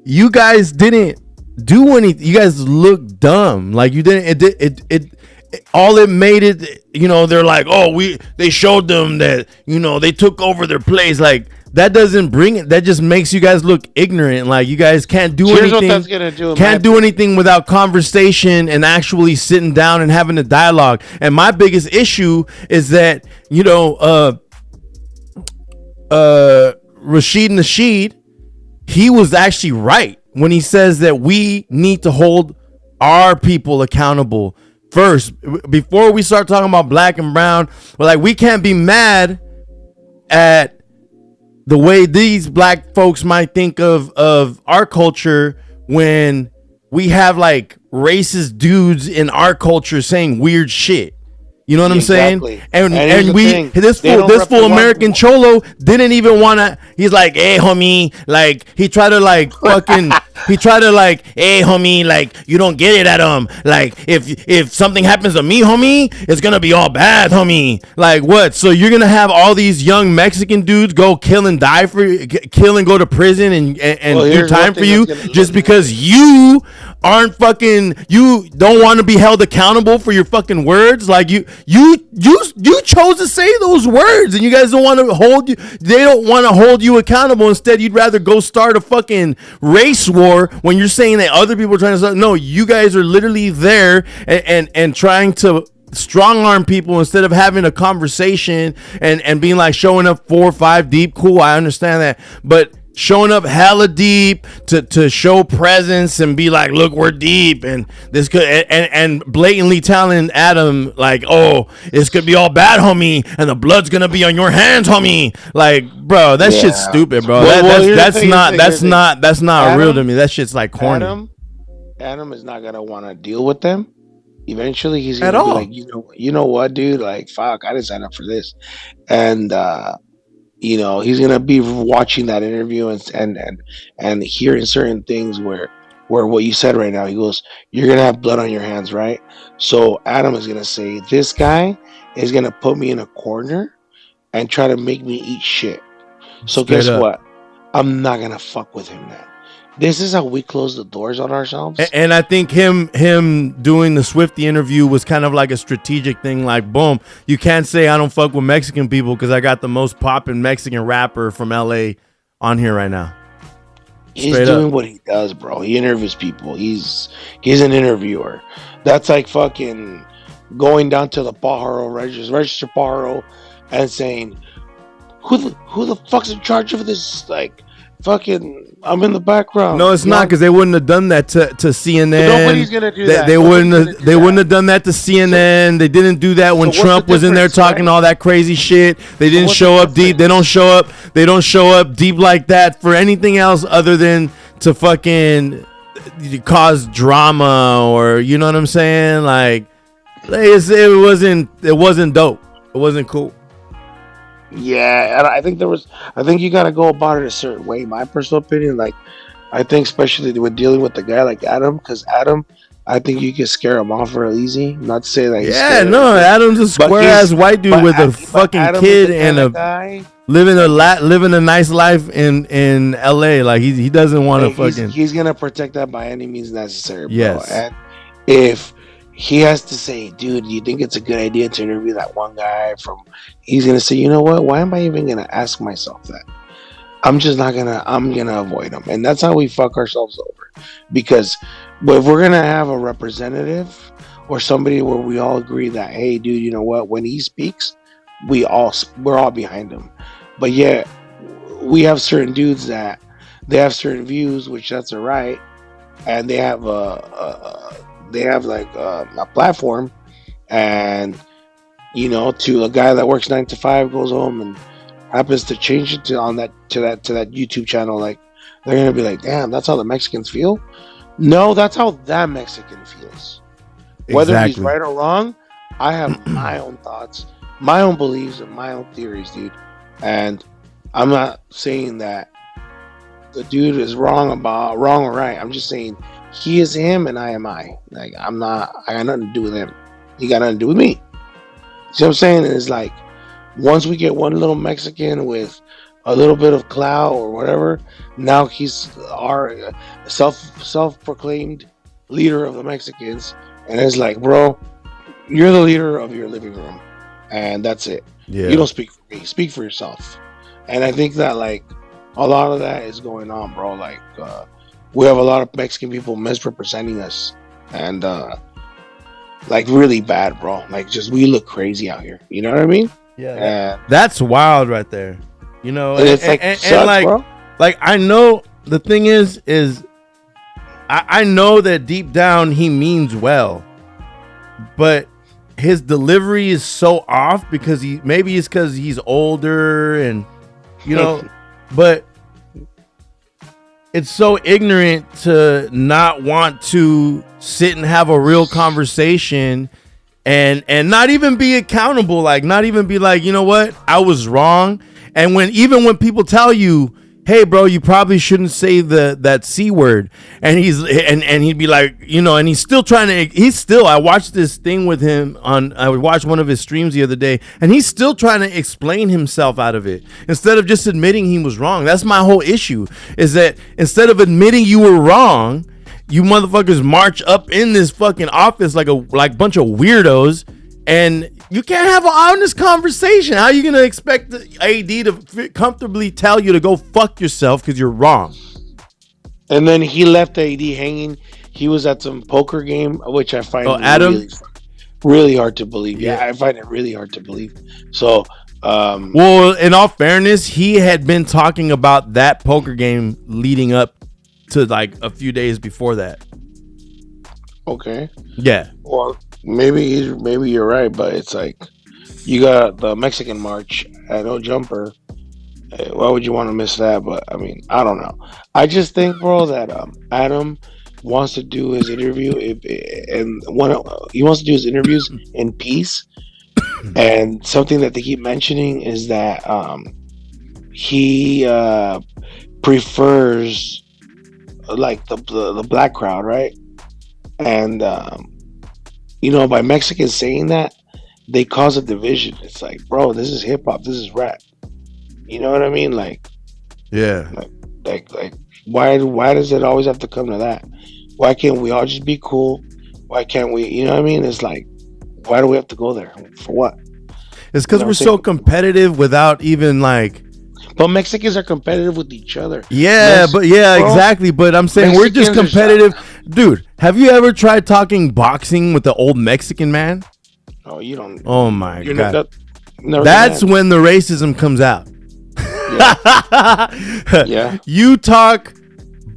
you guys didn't do anything. You guys look dumb. Like, you didn't. It all it made it. They're like, oh, they showed them that they took over their place. Like, that doesn't bring it. That just makes you guys look ignorant. Like, you guys can't do anything. What that's gonna do. Can't do anything without conversation and actually sitting down and having a dialogue. And my biggest issue is that Rashid Nasheed, he was actually right when he says that we need to hold our people accountable first before we start talking about black and brown. But like, we can't be mad at the way these black folks might think of our culture when we have like racist dudes in our culture saying weird shit. You know what I'm saying? And this fool American Cholo didn't even want to. He's like, hey, homie, like, he tried to like fucking, hey, homie, like, you don't get it at him. Like, if something happens to me, homie, it's gonna be all bad, homie. Like, what? So you're gonna have all these young Mexican dudes go kill and die kill and go to prison and do time for you just because you aren't fucking, you don't want to be held accountable for your fucking words. Like, you chose to say those words, and you guys don't want to they don't want to hold you accountable. Instead, you'd rather go start a fucking race war when you're saying that other people are trying to start. No, you guys are literally there and trying to strong arm people instead of having a conversation and being like, showing up 4 or 5 deep. Cool, I understand that, but showing up hella deep to show presence and be like, look, we're deep, and this could and blatantly telling Adam like, oh, this could be all bad, homie, and the blood's gonna be on your hands, homie. Like, bro, that shit's stupid, bro. That's not real to me. That shit's like corny. Adam is not gonna want to deal with them. Eventually, he's gonna be like, you know what, dude? Like, fuck, I didn't sign up for this, and he's gonna be watching that interview and hearing certain things where where what you said right now. He goes, "You're gonna have blood on your hands, right?" So Adam is gonna say, "This guy is gonna put me in a corner and try to make me eat shit." So Straight guess up. what? I'm not gonna fuck with him then. This is how we close the doors on ourselves. And I think him doing the Swifty interview was kind of like a strategic thing. Like, boom, you can't say I don't fuck with Mexican people because I got the most poppin' Mexican rapper from LA on here right now. He's Straight doing up. what he does, bro. He interviews people. He's an interviewer. That's like fucking going down to the Pajaro register Pajaro and saying, who the fuck's in charge of this? Like, fucking, I'm in the background. No, it's not, because they wouldn't have done that to CNN. Nobody's gonna do that. They Nobody's wouldn't gonna have. do They that. wouldn't have done that to CNN. They didn't do that when So what's Trump the was in there difference, talking right? all that crazy shit. They didn't what's show the up deep. They don't show up. They don't show up deep like that for anything else other than to fucking cause drama, or you know what I'm saying? Like, it wasn't dope. It wasn't cool. Yeah, and I think you gotta go about it a certain way. My personal opinion, like, I think especially with dealing with a guy like Adam, because Adam, I think you can scare him off real easy. Not to say that he's Yeah, scared or no, anything, Adam's a but square ass white dude with a but fucking Adam is kid the and kind a of guy. living a nice life in LA. Like he doesn't want to Hey, he's fucking. he's gonna protect that by any means necessary, bro. Yes. And if he has to say, dude, you think it's a good idea to interview that one guy from? He's gonna say, you know what? Why am I even gonna ask myself that? I'm just not gonna. I'm gonna avoid him, and that's how we fuck ourselves over. Because if we're gonna have a representative or somebody where we all agree that, hey, dude, you know what? When he speaks, we're all behind him. But yet we have certain dudes that they have certain views, which that's all right, and they have like a platform, and to a guy that works 9 to 5, goes home and happens to change it to that YouTube channel, like they're gonna be like, damn, that's how the Mexicans feel. No, that's how that Mexican feels. Whether he's Exactly. right or wrong, I have my own thoughts, my own beliefs, and my own theories, dude. And I'm not saying that the dude is wrong or right. I'm just saying he is him and I am I. Like, I'm not. I got nothing to do with him. He got nothing to do with me. See what I'm saying? It's like, once we get one little Mexican with a little bit of clout or whatever, now he's our self proclaimed leader of the Mexicans, and it's like, bro, you're the leader of your living room, and that's it. Yeah. You don't speak for me. Speak for yourself. And I think that, like, a lot of that is going on, bro. Like, we have a lot of Mexican people misrepresenting us, and like, really bad, bro. Like, just we look crazy out here. You know what I mean? Yeah. That's wild right there. You know, and it's like, sucks, like, bro. like I know the thing is I know that deep down he means well, but his delivery is so off because maybe it's because he's older and but it's so ignorant to not want to sit and have a real conversation and not even be accountable, like not even be like, you know what, I was wrong. And even when people tell you, hey bro, you probably shouldn't say that C word, and he'd be like, and he's still I watched this thing with him I watched one of his streams the other day, and he's still trying to explain himself out of it instead of just admitting he was wrong. That's my whole issue, is that instead of admitting you were wrong, you motherfuckers march up in this fucking office like a bunch of weirdos, and you can't have an honest conversation. How are you gonna expect the AD to comfortably tell you to go fuck yourself because you're wrong? And then he left the AD hanging. He was at some poker game, which I find Adam? really hard to believe. Yeah, I find it really hard to believe. So, well, in all fairness, he had been talking about that poker game leading up to like a few days before that. Okay. Yeah. Well, maybe you're right, but it's like, you got the Mexican March at No Jumper. Why would you want to miss that? But I mean, I don't know. I just think, bro, that Adam wants to do his interview he wants to do his interviews in peace. And something that they keep mentioning is that he prefers like the black crowd, right? And by Mexicans saying that, they cause a division. It's like, bro, this is hip hop, this is rap. You know what I mean? Yeah. Like, like, why does it always have to come to that? Why can't we all just be cool? Why can't we? You know what I mean? It's like, why do we have to go there for what? It's You because know what we're I'm so saying? competitive without even like. But Mexicans are competitive with each other. Yeah, but yeah, Bro, exactly. But I'm saying we're just Mexicans are. competitive. Dude, have you ever tried talking boxing with the old Mexican man? Oh, you don't. Oh my You're God. never That's gonna when the racism comes out. Yeah, yeah. You talk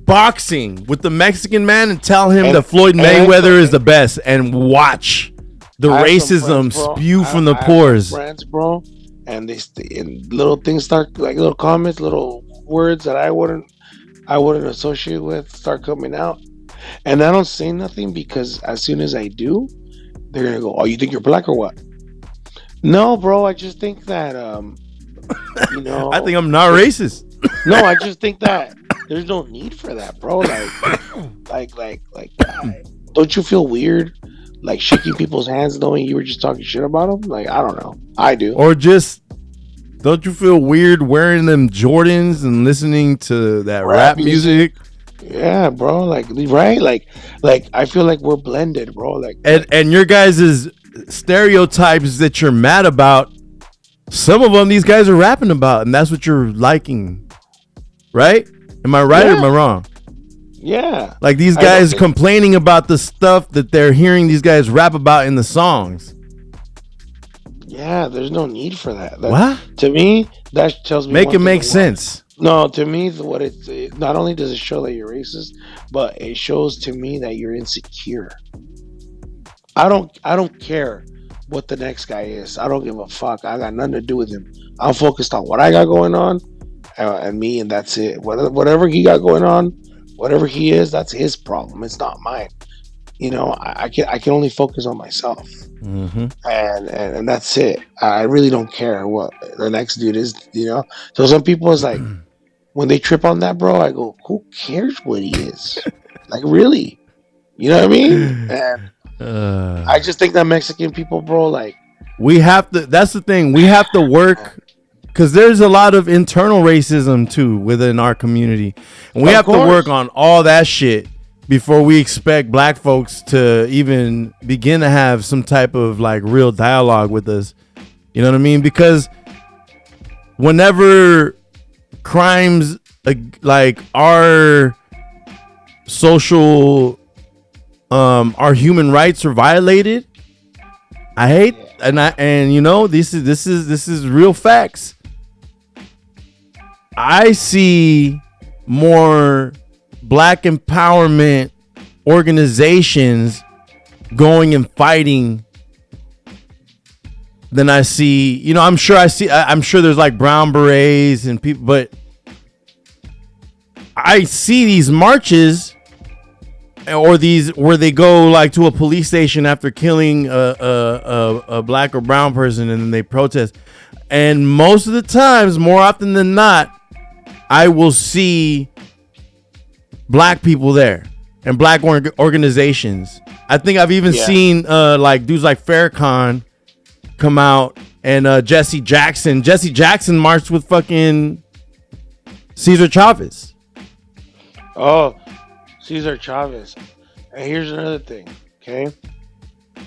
boxing with the Mexican man and tell him And that Floyd and I Mayweather is the best and watch the I have some racism friends, bro. spew from the I have some pores. friends, bro, and and little things start like little comments, little words that I wouldn't associate with start coming out, and I don't say nothing because as soon as I do, they're gonna go, "Oh, you think you're black or what?" No, bro. I just think that you I think know, I'm not it, racist. no, I just think that there's no need for that, bro. Don't you feel weird, like shaking people's hands knowing you were just talking shit about them? Like, I don't know. I do. Or just don't you feel weird wearing them Jordans and listening to that Rap rap music. music? Yeah, bro. Like, right? Like I feel like we're blended, bro. And your guys' stereotypes that you're mad about, some of them these guys are rapping about, and that's what you're liking, right? Am I right or am I Yeah, wrong? yeah. Like these I don't guys think. complaining about the stuff that they're hearing these guys rap about in the songs. Yeah, there's no need for that. What? To me, that tells me Make one it thing make of what. sense. No, to me, not only does it show that you're racist, but it shows to me that you're insecure. I don't care what the next guy is. I don't give a fuck. I got nothing to do with him. I'm focused on what I got going on, and me, and that's it. Whatever he got going on, whatever he is, that's his problem. It's not mine. I can only focus on myself, Mm-hmm. and that's it. I really don't care what the next dude is. So some people is like, when they trip on that, bro, I go, who cares what he is? Like, really? You know what I mean? And I just think that Mexican people, bro, like, We have to. That's the thing. We have to work because there's a lot of internal racism too within our community, and we of have to work course. on all that shit before we expect black folks to even begin to have some type of like real dialogue with us. You know what I mean? Because whenever crimes like social our human rights are violated, I hate Yeah. and this is real facts. I see more black empowerment organizations going and fighting than I see. I'm sure there's like brown berets and people, but I see these marches or these where they go like to a police station after killing a black or brown person and then they protest. And most of the times, more often than not, I will see black people there and black organizations. I think I've even Yeah. seen like dudes like Farrakhan come out and Jesse Jackson. Jesse Jackson marched with fucking Cesar Chavez. Oh, Cesar Chavez. And here's another thing, okay?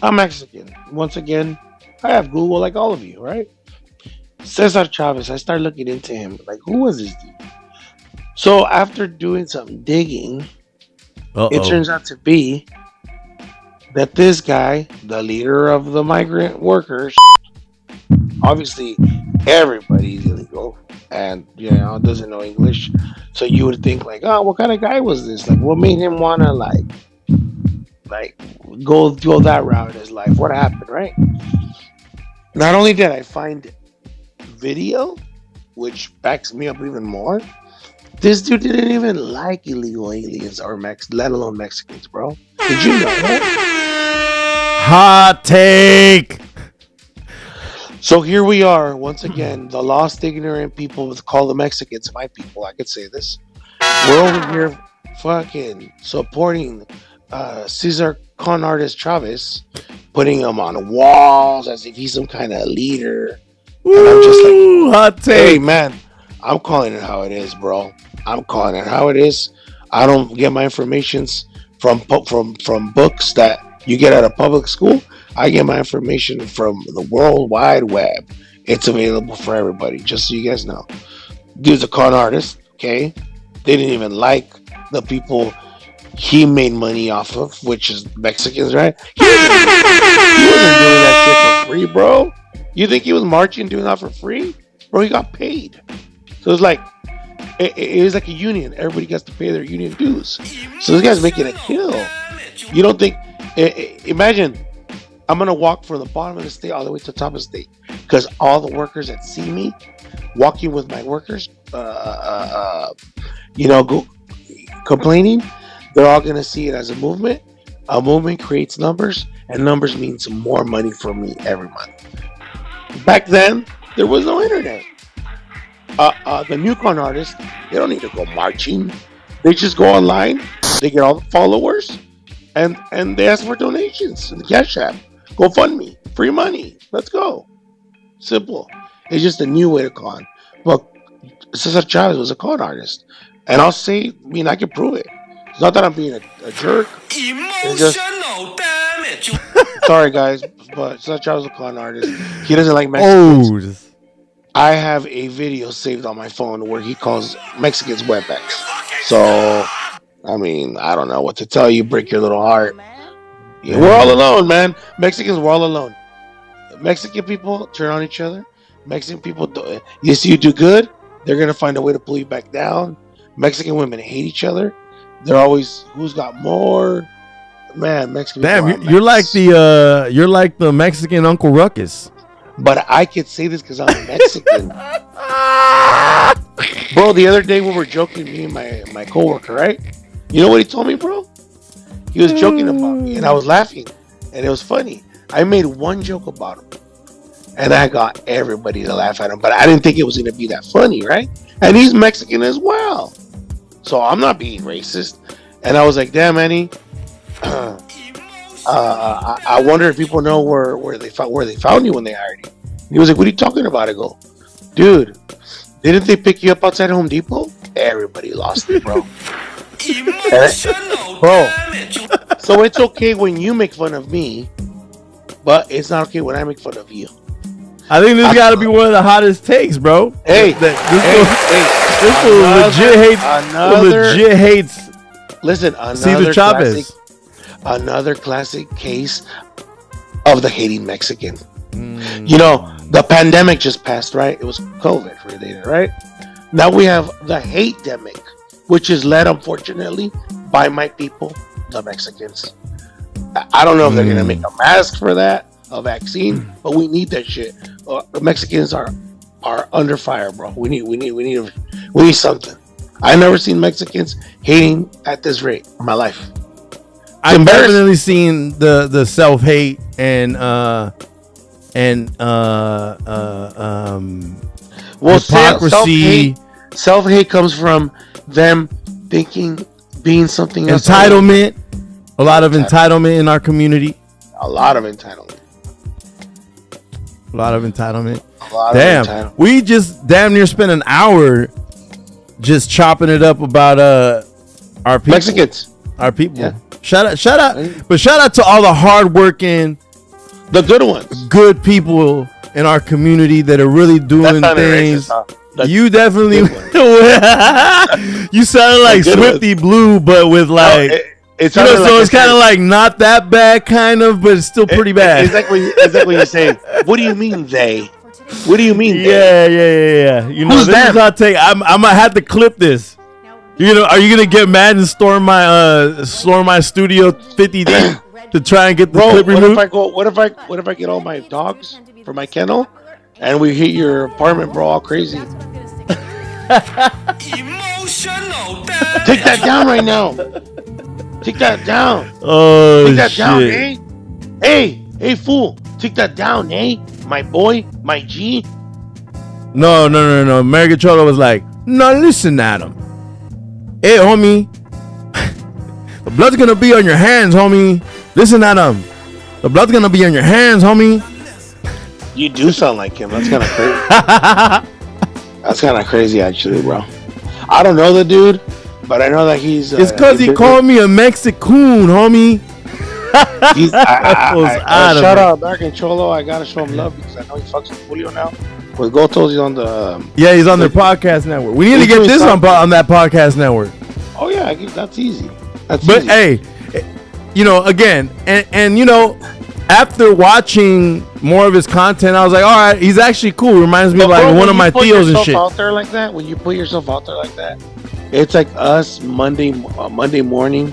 I'm Mexican. Once again, I have Google like all of you, right? Cesar Chavez. I start looking into him. Like, who was this dude? So after doing some digging, Uh it oh. turns out to be that this guy, the leader of the migrant workers, obviously everybody's illegal and doesn't know English. So you would think like, oh, what kind of guy was this? Like, what made him wanna like go that route in his life? What happened, right? Not only did I find video, which backs me up even more, this dude didn't even like illegal aliens or let alone Mexicans, bro. Did you know that? Hot take. So here we are once again, the lost ignorant people call the Mexicans my people. I could say this. We're over here. fucking supporting Cesar con artist Chavez, putting him on walls as if he's some kind of leader. And I'm just like, Woo, hot hey take. man, I'm calling it how it is, bro. I'm calling it how it is. I don't get my informations from books that you get out of public school. I get my information from the World Wide Web. It's available for everybody, just so you guys know. Dude's a con artist, okay? They didn't even like the people he made money off of, which is Mexicans, right? He wasn't doing that shit for free, bro. You think he was marching doing that for free? Bro, he got paid. So it's like it was like a union. Everybody gets to pay their union dues. So this guy's making a kill. You don't think? Imagine I'm gonna walk from the bottom of the state all the way to the top of the state because all the workers that see me walking with my workers, go complaining, they're all gonna see it as a movement. A movement creates numbers, and numbers means more money for me every month. Back then, there was no internet. The new con artists, they don't need to go marching. They just go online. They get all the followers, and they ask for donations in the Cash App. GoFundMe, free money. Let's go. Simple. It's just a new way to con. But Cesar Chavez was a con artist, and I'll say, I mean, I can prove it. It's not that I'm being a jerk. It's just Emotional damage. sorry, guys, but Cesar Chavez was a con artist. He doesn't like Mexicans. Oh, I have a video saved on my phone where he calls Mexicans wetbacks. So, I mean, I don't know what to tell you. Break your little heart. Yeah, we're all alone, man. Mexicans, we're all alone. Mexican people turn on each other. Mexican people, you see you do good, they're gonna find a way to pull you back down. Mexican women hate each other. They're always who's got more. Man, Mexican people damn, are you're like mess. you're like the Mexican Uncle Ruckus. But I could say this because I'm Mexican. Bro, the other day we were joking, me and my coworker, right? You know what he told me, bro? He was joking about me, and I was laughing, and it was funny. I made one joke about him, and I got everybody to laugh at him, but I didn't think it was going to be that funny, right? And he's Mexican as well, so I'm not being racist. And I was like, damn, Manny, I wonder if people know where they found you when they hired you. And he was like, what are you talking about? I go, dude, didn't they pick you up outside Home Depot? Everybody lost it, bro. Emotional Bro. damage. So it's okay when you make fun of me, but it's not okay when I make fun of you. I think this got to be one of the hottest takes, bro. Hey, This legit hates Listen, Cesar Chavez. Another classic case of the hating Mexican. You know, the pandemic just passed, right? It was COVID related, right? Now we have the hate-demic, which is led, unfortunately, by my people, the Mexicans. I don't know if they're gonna make a mask for that, a vaccine, but we need that shit. The Mexicans are under fire, bro. We need something. I never seen Mexicans hating at this rate in my life. I've definitely seen the self hate and hypocrisy. Self hate comes from them thinking being something else. Entitlement. A lot of entitlement in our community. A lot of entitlement. Damn. We just damn near spent an hour just chopping it up about our people. Mexicans. Our people. Yeah. Shout out to all the hardworking, the good ones, good people in our community that are really doing things. Racist, huh? You definitely you sounded like Swifty Blue, but with like it's so it's kind of like not that bad, kind of, but it's still pretty bad. Exactly when you say, what do you mean they? What do you mean? Yeah. You know, this is hot take. I'm gonna have to clip this. You know, are you gonna get mad and storm my studio 50 deep to try and get the clip removed? What if I get all my dogs for my kennel and we hit your apartment, bro, all crazy? Emotional damage. Take that down right now. Take that down. Oh, take that shit. down, eh? Hey, fool. Take that down, eh? My boy, my G. No. American Cholo was like, no, listen at him. Hey, homie, blood's gonna be on your hands, homie. Listen at him. The blood's gonna be on your hands, homie. You do sound like him. That's kind of crazy. That's kind of crazy, actually, bro. I don't know the dude, but I know that he's. It's because he called me a Mexicoon, homie. Shout out American Cholo. I gotta show him love because I know he fucks with Julio now. With Gotos, he's on the. Yeah, he's on their podcast network. We need to get this on that podcast network. Oh yeah, that's easy. But hey, you know, again, and you know, after watching more of his content, I was like, all right, he's actually cool. Reminds me of like one of my Theos and shit. Out there like that, when you put yourself out there like that, it's like us Monday morning,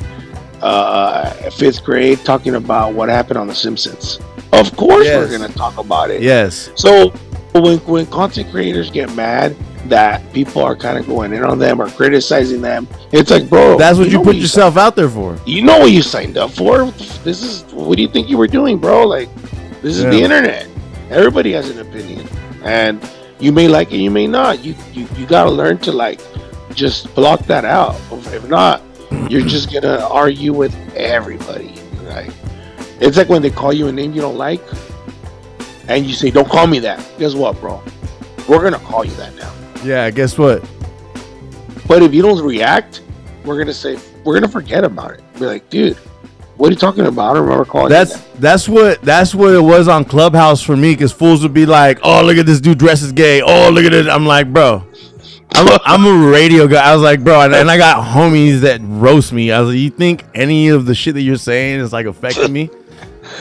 5th grade, talking about what happened on The Simpsons. Of course, we're gonna talk about it. Yes. So when content creators get mad that people are kind of going in on them or criticizing them, it's like, bro, that's what you put yourself out there for. You know what you signed up for. This is what do you think you were doing, bro? Like, this is the internet. Everybody has an opinion, and you may like it, you may not. You gotta learn to like just block that out. If not, you're just gonna argue with everybody. Like, it's like when they call you a name you don't like, and you say, "Don't call me that." Guess what, bro? We're gonna call you that now. Yeah, guess what? But if you don't react, we're gonna forget about it. Be like, dude, what are you talking about? I don't remember calling you that. That's what it was on Clubhouse for me, because fools would be like, oh, look at this dude dresses gay. Oh, look at it. I'm like, bro, I'm a radio guy. I was like, bro, and I got homies that roast me. I was like, you think any of the shit that you're saying is like affecting me?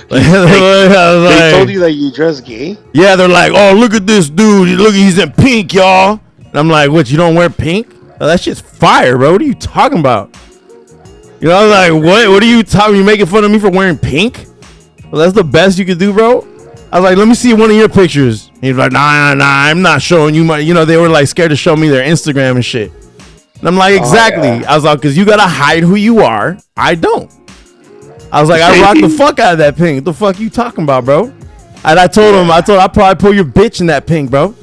They told you that you dress gay? Yeah, they're like, oh, look at this dude. Look, he's in pink, y'all. And I'm like, what, you don't wear pink? Oh, that shit's fire, bro. What are you talking about? You know, I was like, what are you talking? You making fun of me for wearing pink? Well, that's the best you could do, bro. I was like, let me see one of your pictures. He's like, nah, I'm not showing you my, you know, they were like scared to show me their Instagram and shit. And I'm like, exactly. I was like, because you got to hide who you are. I don't. I was like, I rock the fuck out of that pink. What the fuck you talking about, bro? And I told him, I'd probably pull your bitch in that pink, bro.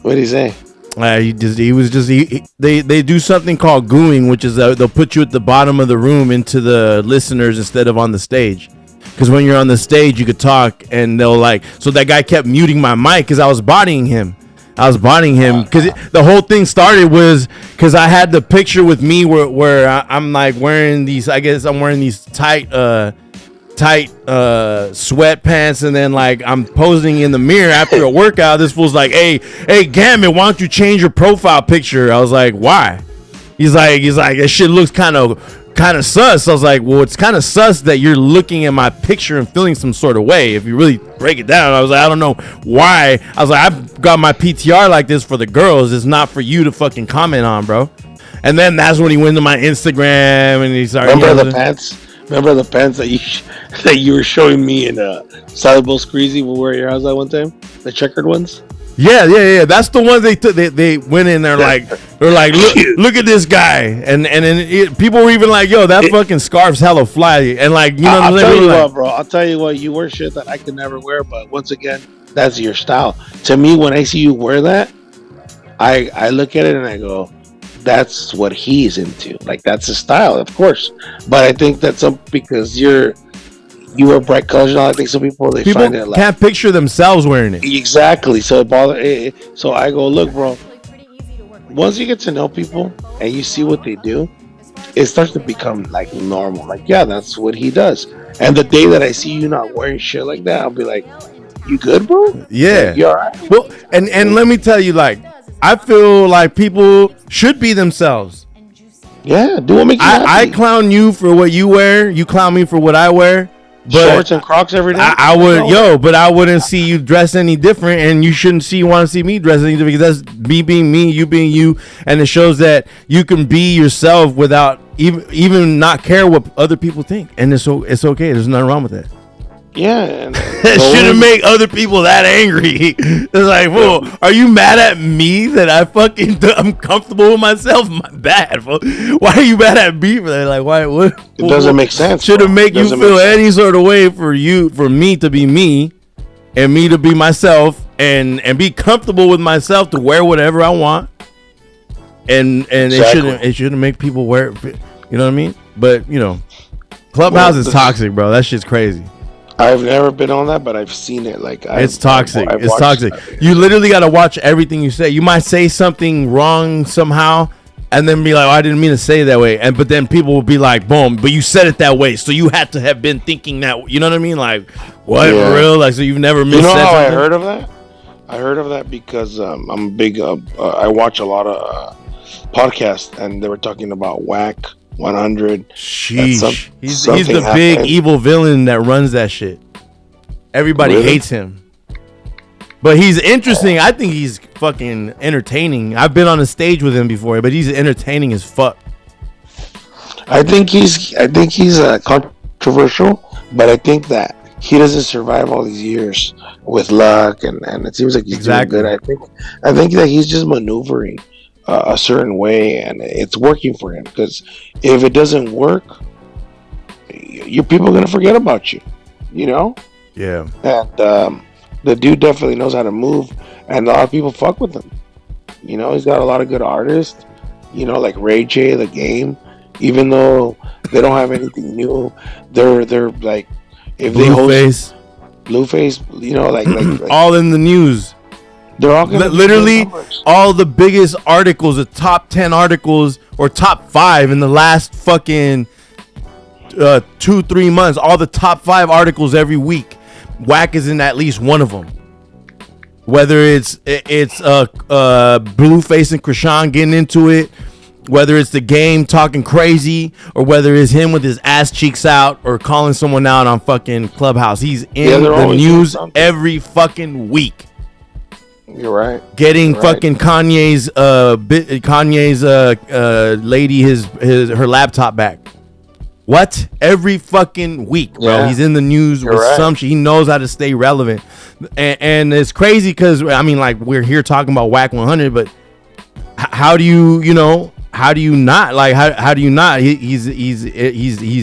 What'd he say? They do something called gooing, which is they'll put you at the bottom of the room into the listeners instead of on the stage. Because when you're on the stage, you could talk, and they'll like. So that guy kept muting my mic because I was bodying him. Because the whole thing started was because I had the picture with me where I'm like wearing these. I guess I'm wearing these tight sweatpants, and then like I'm posing in the mirror after a workout. This fool's like, hey Gambit, why don't you change your profile picture? I was like, why? He's like that shit looks kind of sus. I was like, well, it's kind of sus that you're looking at my picture and feeling some sort of way. If you really break it down, I was like, I don't know why. I was like, I've got my PTR like this for the girls. It's not for you to fucking comment on, bro. And then that's when he went to my Instagram and he started. Remember the pants that you were showing me in Solid Bull Screezy when we were at your house that one time? The checkered ones? Yeah. That's the ones they took. They went in there like look at this guy, and then people were even like, yo, that fucking scarf's hella fly, and like, you know, I'll tell you what, bro. I'll tell you what, you wear shit that I could never wear, but once again, that's your style. To me, when I see you wear that, I look at it and I go, that's what he's into. Like, that's his style, of course. But I think that's because you wear bright colors. I think some people find it like can't picture themselves wearing it. Exactly. So so I go, look, bro. Once you get to know people and you see what they do, it starts to become like normal. Like, yeah, that's what he does. And the day that I see you not wearing shit like that, I'll be like, you good, bro? Yeah. Like, you all right? Well, and let me tell you, like, I feel like people should be themselves. Yeah, do what makes you happy. I clown you for what you wear. You clown me for what I wear. But shorts and Crocs every day. I would, but I wouldn't see you dress any different, and you shouldn't want to see me dress any different, because that's me being me, you being you, and it shows that you can be yourself without even not care what other people think, and it's okay. There's nothing wrong with that. Yeah, it shouldn't make other people that angry. It's like, well, are you mad at me that I'm comfortable with myself? My bad, fool. Why are you mad at me for that? Like, why? What? It doesn't make sense. Shouldn't make you feel any sort of way for me to be me, and me to be myself, and be comfortable with myself to wear whatever I want, and exactly. it shouldn't make people wear. You know what I mean? But Clubhouse is toxic, bro. That shit's crazy. I've never been on that, but I've seen it. Like It's toxic. I've It's toxic. You literally got to watch everything you say. You might say something wrong somehow, and then be like, "Oh, I didn't mean to say it that way." But then people will be like, "Boom!" But you said it that way, so you had to have been thinking that. You know what I mean? Like, what for real? Like, so you've never missed. You know how something? I heard of that? I heard of that because I'm a big. I watch a lot of podcasts, and they were talking about Whack 100. Sheesh. He's the big evil villain that runs that shit. Everybody hates him. But he's interesting. I think he's fucking entertaining. I've been on a stage with him before, but he's entertaining as fuck. I think he's controversial, but I think that he doesn't survive all these years with luck, and it seems like he's doing good. I think that he's just maneuvering a certain way, and it's working for him. Because if it doesn't work, your people are gonna forget about you. You know? Yeah. And the dude definitely knows how to move, and a lot of people fuck with him. You know, he's got a lot of good artists. You know, like Ray J, The Game. Even though they don't have anything new, they're like, if they host Blueface, you know, like all in the news. They're all literally all the biggest articles, the top 10 articles or top 5 in the last fucking 2-3 months. All the top 5 articles every week. Whack is in at least one of them. Whether it's Blueface and Krishan getting into it, whether it's the Game talking crazy, or whether it's him with his ass cheeks out or calling someone out on fucking Clubhouse. He's in the news every fucking week. You're right. Getting fucking Kanye's lady her laptop back. What? Every fucking week, bro. Yeah. He's in the news with some shit. He knows how to stay relevant. And it's crazy because, I mean, like, we're here talking about Whack 100, but how do you not? Like, how do you not? He's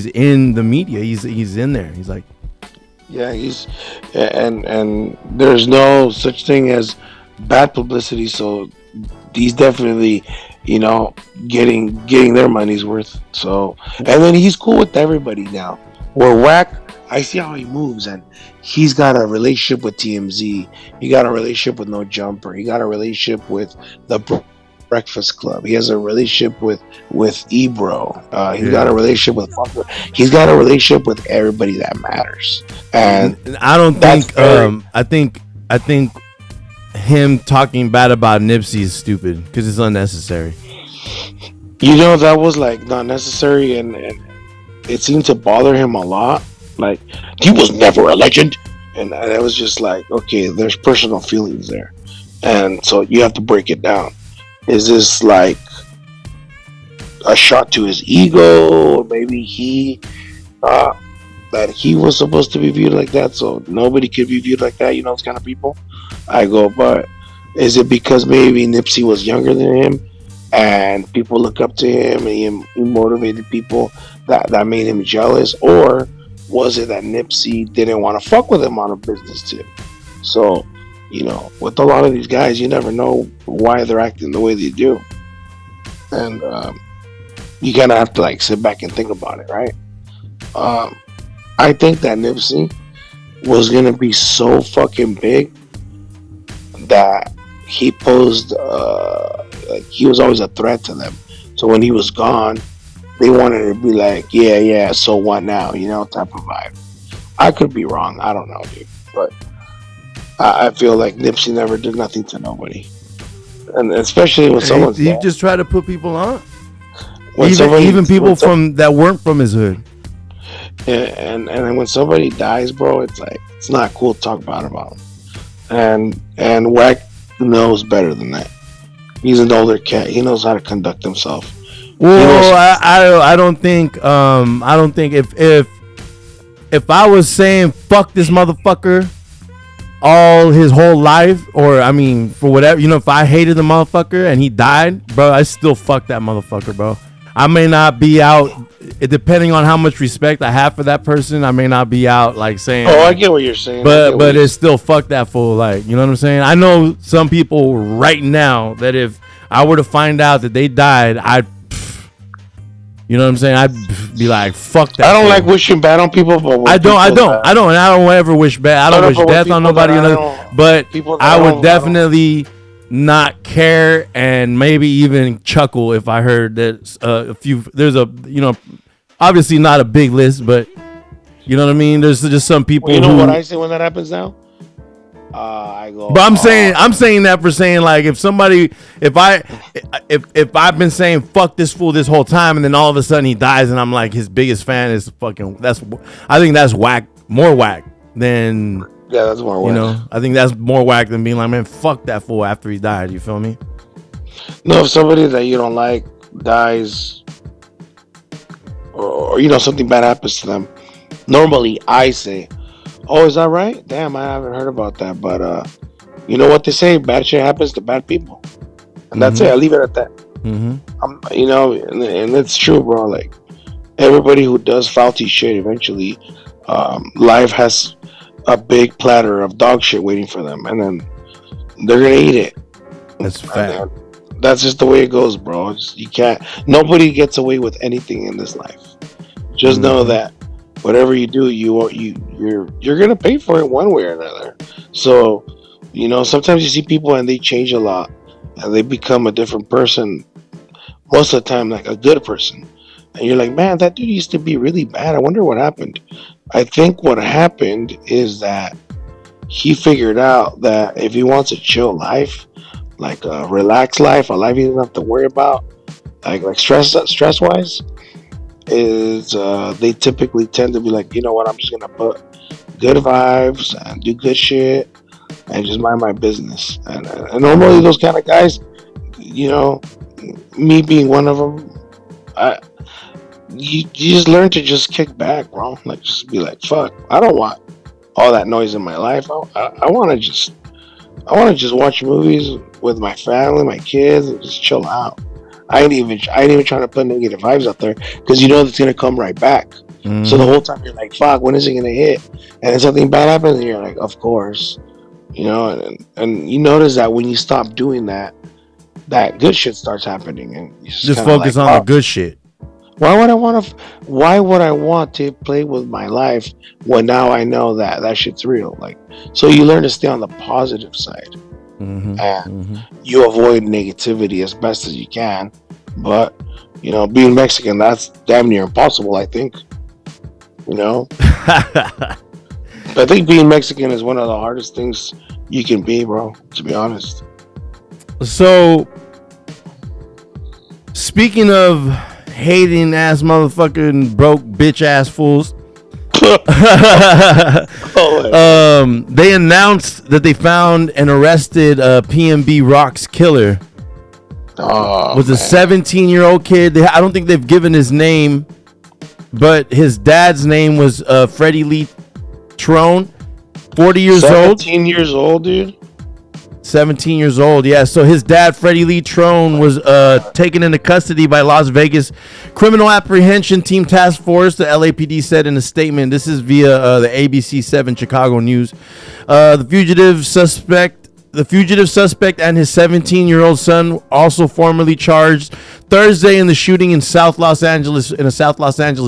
in the media. He's in there. He's like, yeah, and there's no such thing as bad publicity. So he's definitely, you know, getting their money's worth. So, and then he's cool with everybody now. Where Whack, I see how he moves, and he's got a relationship with TMZ. He got a relationship with No Jumper. He got a relationship with the Breakfast Club. He has a relationship with Ebro. He's got a relationship with. He's got a relationship with everybody that matters. And I don't think. I think him talking bad about Nipsey is stupid because it's unnecessary. You know, that was like not necessary, and it seemed to bother him a lot. Like, he was never a legend, and I was just like, okay, there's personal feelings there, and so you have to break it down. Is this like a shot to his ego, or maybe he that he was supposed to be viewed like that, so nobody could be viewed like that? You know, those kind of people. I go, but is it because maybe Nipsey was younger than him, and people look up to him, and he motivated people that made him jealous, or was it that Nipsey didn't want to fuck with him on a business tip? So, you know, with a lot of these guys, you never know why they're acting the way they do, and you kind of have to like sit back and think about it, right? I think that Nipsey was gonna be so fucking big that he posed, like, he was always a threat to them. So when he was gone, they wanted to be like, yeah, so what now? You know, type of vibe. I could be wrong. I don't know, dude. But I feel like Nipsey never did nothing to nobody. And especially when someone's he just tried to put people on. When even people that weren't from his hood. And when somebody dies, bro, it's like, it's not cool to talk bad about him. And Wack knows better than that. He's an older cat. He knows how to conduct himself. Well, I don't think if I was saying fuck this motherfucker all his whole life, or I mean for whatever, you know, if I hated the motherfucker and he died, bro, I still fuck that motherfucker, bro. I may not be out, depending on how much respect I have for that person, I may not be out like saying, oh, I get what you're saying, but it's still fuck that fool, like, you know what I'm saying? I know some people right now that if I were to find out that they died, You know what I'm saying? I'd be like, fuck that. I don't fool. like wishing bad on people, but I don't, and I don't ever wish bad. I don't wish death on nobody. But I would definitely not care and maybe even chuckle if I heard that a few. There's a, you know, obviously not a big list, but you know what I mean. There's just some people. You know what I say when that happens now? I go. But I'm saying that for saying like if I've been saying fuck this fool this whole time and then all of a sudden he dies and I'm like his biggest fan is fucking I think that's more whack than that's more whack. You know, I think that's more whack than being like, man, fuck that fool after he died. You feel me? No, if somebody that you don't like dies or you know something bad happens to them, normally I say, oh, is that right? Damn, I haven't heard about that. But you know what they say? Bad shit happens to bad people, and that's it. I leave it at that. You know, and it's true, bro. Like everybody who does faulty shit, eventually, life has a big platter of dog shit waiting for them, and then they're gonna eat it. That's fact. That's just the way it goes, bro. You can't. Nobody gets away with anything in this life. Just know that. Whatever you do, you're gonna pay for it one way or another. So, you know, sometimes you see people and they change a lot, and they become a different person. Most of the time, like a good person, and you're like, man, that dude used to be really bad. I wonder what happened. I think what happened is that he figured out that if he wants a chill life, like a relaxed life, a life he doesn't have to worry about, like stress wise. Is they typically tend to be like, you know what, I'm just gonna put good vibes and do good shit and just mind my business. And normally those kind of guys, you know, me being one of them, you just learn to just kick back, bro. Like just be like, fuck, I don't want all that noise in my life. I want to just watch movies with my family, my kids, and just chill out. I ain't even trying to put negative vibes out there because you know it's gonna come right back. So the whole time you're like, "Fuck, when is it gonna hit?" And then something bad happens, and you're like, "Of course," you know. And you notice that when you stop doing that, that good shit starts happening, and you just focus like, on the good shit. Why would I want to play with my life when now I know that shit's real? Like, so you learn to stay on the positive side. And you avoid negativity as best as you can, but you know, being Mexican, that's damn near impossible, I think. You know, I think being Mexican is one of the hardest things you can be, bro, to be honest. So speaking of hating ass motherfucking broke bitch ass fools, they announced that they found and arrested PNB Rock's killer. Was a 17-year-old kid. I don't think they've given his name, but his dad's name was Freddie Lee Trone, 40 years 17 years old, dude. 17 years old, yeah. So his dad, Freddie Lee Trone, was taken into custody by Las Vegas Criminal Apprehension Team Task Force, the LAPD said in a statement. This is via the ABC 7 Chicago News. The fugitive suspect and his 17-year-old son, also formally charged Thursday in the shooting in a South Los Angeles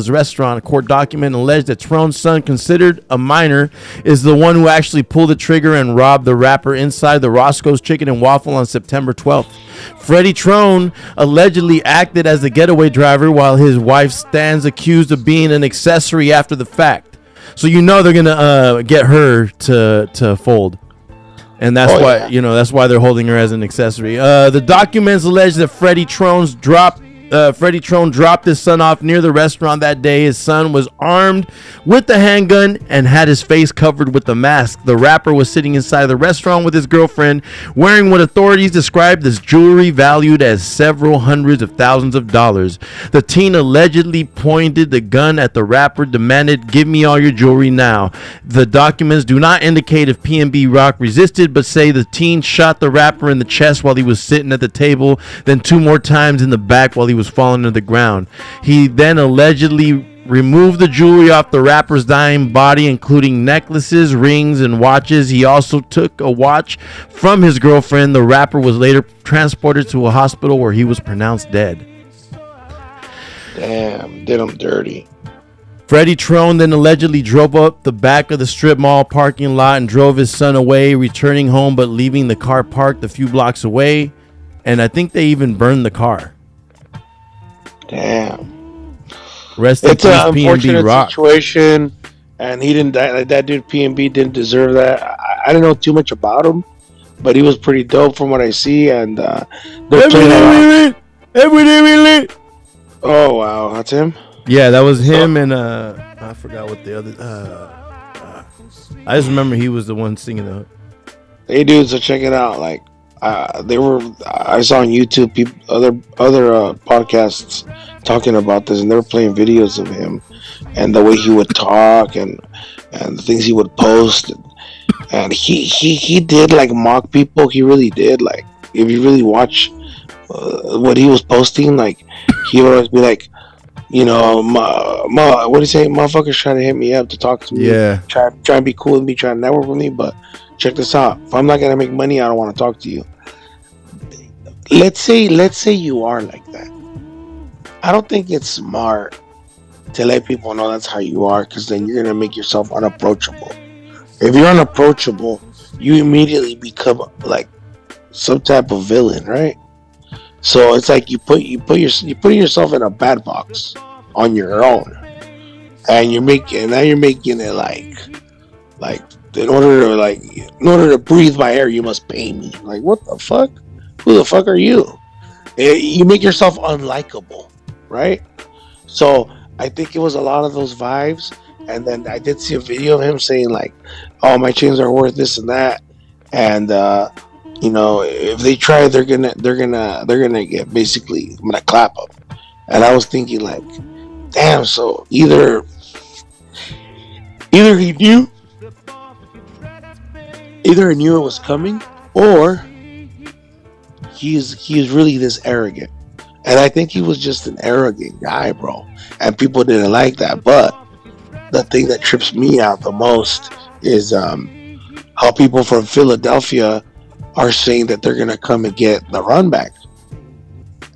restaurant. A court document alleged that Trone's son, considered a minor, is the one who actually pulled the trigger and robbed the rapper inside the Roscoe's Chicken and Waffle on September 12th. Freddie Trone allegedly acted as the getaway driver while his wife stands accused of being an accessory after the fact. So you know they're gonna get her to fold. And that's that's why they're holding her as an accessory. The documents allege that Freddie Trone dropped his son off near the restaurant that day. His son was armed with the handgun and had his face covered with a mask. The rapper was sitting inside the restaurant with his girlfriend, wearing what authorities described as jewelry valued as several hundreds of thousands of dollars. The teen allegedly pointed the gun at the rapper, demanded, "Give me all your jewelry now." The documents do not indicate if PNB Rock resisted, but say the teen shot the rapper in the chest while he was sitting at the table, then 2 more times in the back while he was falling to the ground. He then allegedly removed the jewelry off the rapper's dying body, including necklaces, rings, and watches. He also took a watch from his girlfriend. The rapper was later transported to a hospital where he was pronounced dead. Damn, did him dirty. Freddie Trone then allegedly drove up the back of the strip mall parking lot and drove his son away, returning home but leaving the car parked a few blocks away. And I think they even burned the car. Damn. Rest in It's peace, an PNB unfortunate Rock. situation, and he didn't die. Like that dude, PNB didn't deserve that. I don't know too much about him, but he was pretty dope from what I see. And they're playing around. Oh wow, that's him. Yeah, that was him, and I forgot what the other. I just remember he was the one singing the hook. Hey, dude, so check it out. Like, they were. I saw on YouTube people, other podcasts talking about this, and they were playing videos of him and the way he would talk and the things he would post, and he did like mock people. He really did. Like, if you really watch what he was posting, like he would always be like, you know, what do you say? Motherfuckers trying to hit me up to talk to me. Yeah. Try and be cool with me, trying to network with me. But check this out. If I'm not gonna make money, I don't want to talk to you. Let's say you are like that. I don't think it's smart to let people know that's how you are, because then you're gonna make yourself unapproachable. If you're unapproachable, you immediately become like some type of villain, right? So it's like you're putting yourself in a bad box on your own, and you're making it like in order to breathe my air, you must pay me. Like, what the fuck? Who the fuck are you? You make yourself unlikable, right? So I think it was a lot of those vibes. And then I did see a video of him saying like, "Oh, my chains are worth this and that," and you know, if they try, they're gonna get, basically, I'm gonna clap them. And I was thinking like, damn. So either he knew it was coming, or he's really this arrogant. And I think he was just an arrogant guy, bro. And people didn't like that. But the thing that trips me out the most is how people from Philadelphia are saying that they're gonna come and get the run back.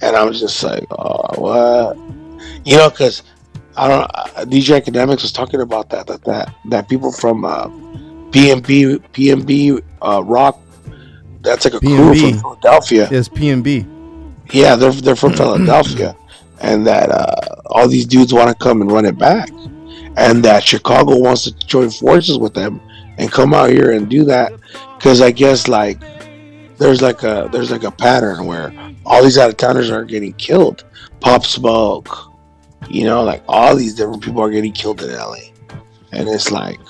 And I was just like, oh, what? You know, because I don't. DJ Academics was talking about that people from PNB Rock. That's like a crew PNB. from Philadelphia. Yes, PNB. Yeah, they're from Philadelphia, and that all these dudes want to come and run it back, and that Chicago wants to join forces with them and come out here and do that, because I guess like there's like a pattern where all these out of towners are getting killed. Pop Smoke, you know, like all these different people are getting killed in LA, and it's like,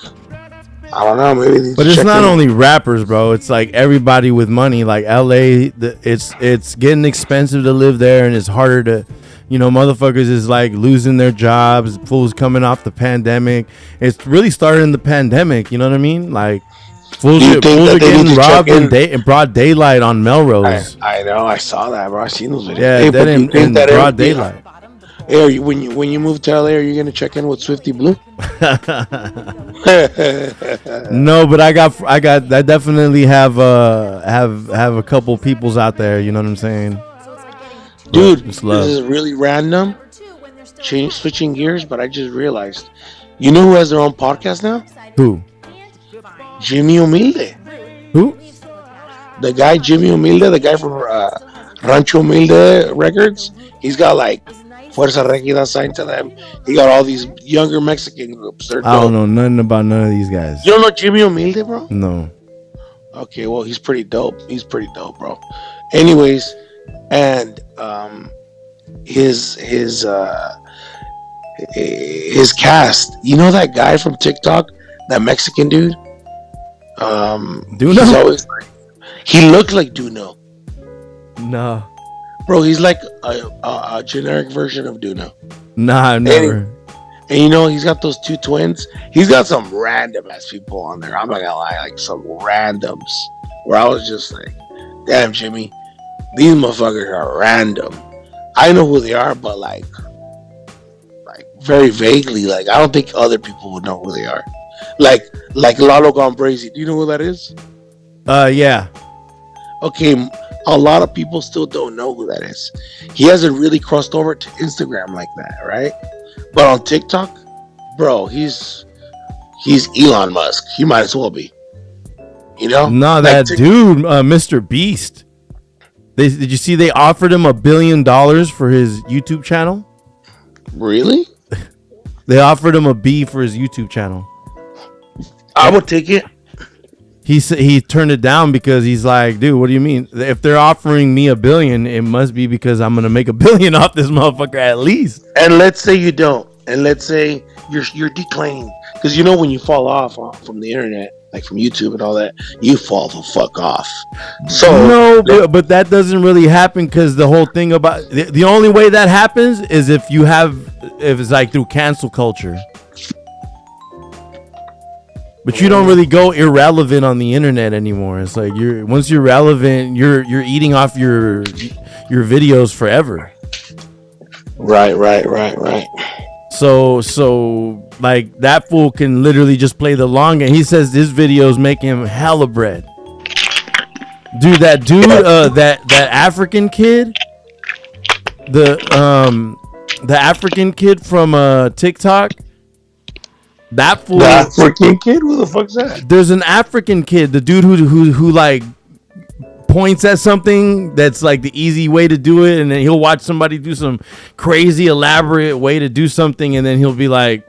I don't know, maybe. But it's not only rappers, bro. It's like everybody with money. Like LA, it's getting expensive to live there, and it's harder to, you know, motherfuckers is like losing their jobs. Fools coming off the pandemic. It's really started in the pandemic. You know what I mean? Like fools are getting robbed in broad daylight on Melrose. I know, I saw that, bro. I seen those videos. Yeah, that in broad daylight. Hey, when you move to LA, are you gonna check in with Swifty Blue? No, but I definitely have a couple peoples out there. You know what I'm saying? Dude, this is really random. Switching gears, but I just realized. You know who has their own podcast now? Who? Jimmy Humilde. Who? The guy Jimmy Humilde, the guy from Rancho Humilde Records. He's got like Fuerza Regida signed to them. He got all these younger Mexican groups. I don't know nothing about none of these guys. You don't know Jimmy Humilde, bro? No. Okay, well, he's pretty dope. He's pretty dope, bro. Anyways, and his cast. You know that guy from TikTok, that Mexican dude? Duno? He's always like, he looked like Duno. No. Bro, he's like a generic version of Duno. Nah, I've never. And you know, he's got those two twins. He's got some random ass people on there. I'm not gonna lie, like some randoms. Where I was just like, damn, Jimmy, these motherfuckers are random. I know who they are, but like very vaguely. Like, I don't think other people would know who they are. Like Lalo Gone Brazy. Do you know who that is? Yeah. Okay, a lot of people still don't know who that is. He hasn't really crossed over to Instagram like that, right? But on TikTok, bro, he's Elon Musk. He might as well be. You know? No, Like that dude, Mr. Beast. Did you see they offered him $1 billion for his YouTube channel? Really? They offered him a B for his YouTube channel. I would take it. He turned it down because he's like, dude, what do you mean? If they're offering me $1 billion, it must be because I'm gonna make $1 billion off this motherfucker at least. And let's say you don't, and let's say you're declining, because you know when you fall off from the internet, like from YouTube and all that, you fall the fuck off. So No, but that doesn't really happen because the whole thing about the only way that happens is if it's like through cancel culture. But you don't really go irrelevant on the internet anymore. It's like once you're relevant, you're eating off your videos forever. Right. So like that fool can literally just play the long game. He says this videos make him hella bread. Dude, that African kid, the African kid from TikTok. That fool. The African kid? Who the fuck's that? There's an African kid, the dude who like points at something that's like the easy way to do it, and then he'll watch somebody do some crazy elaborate way to do something, and then he'll be like,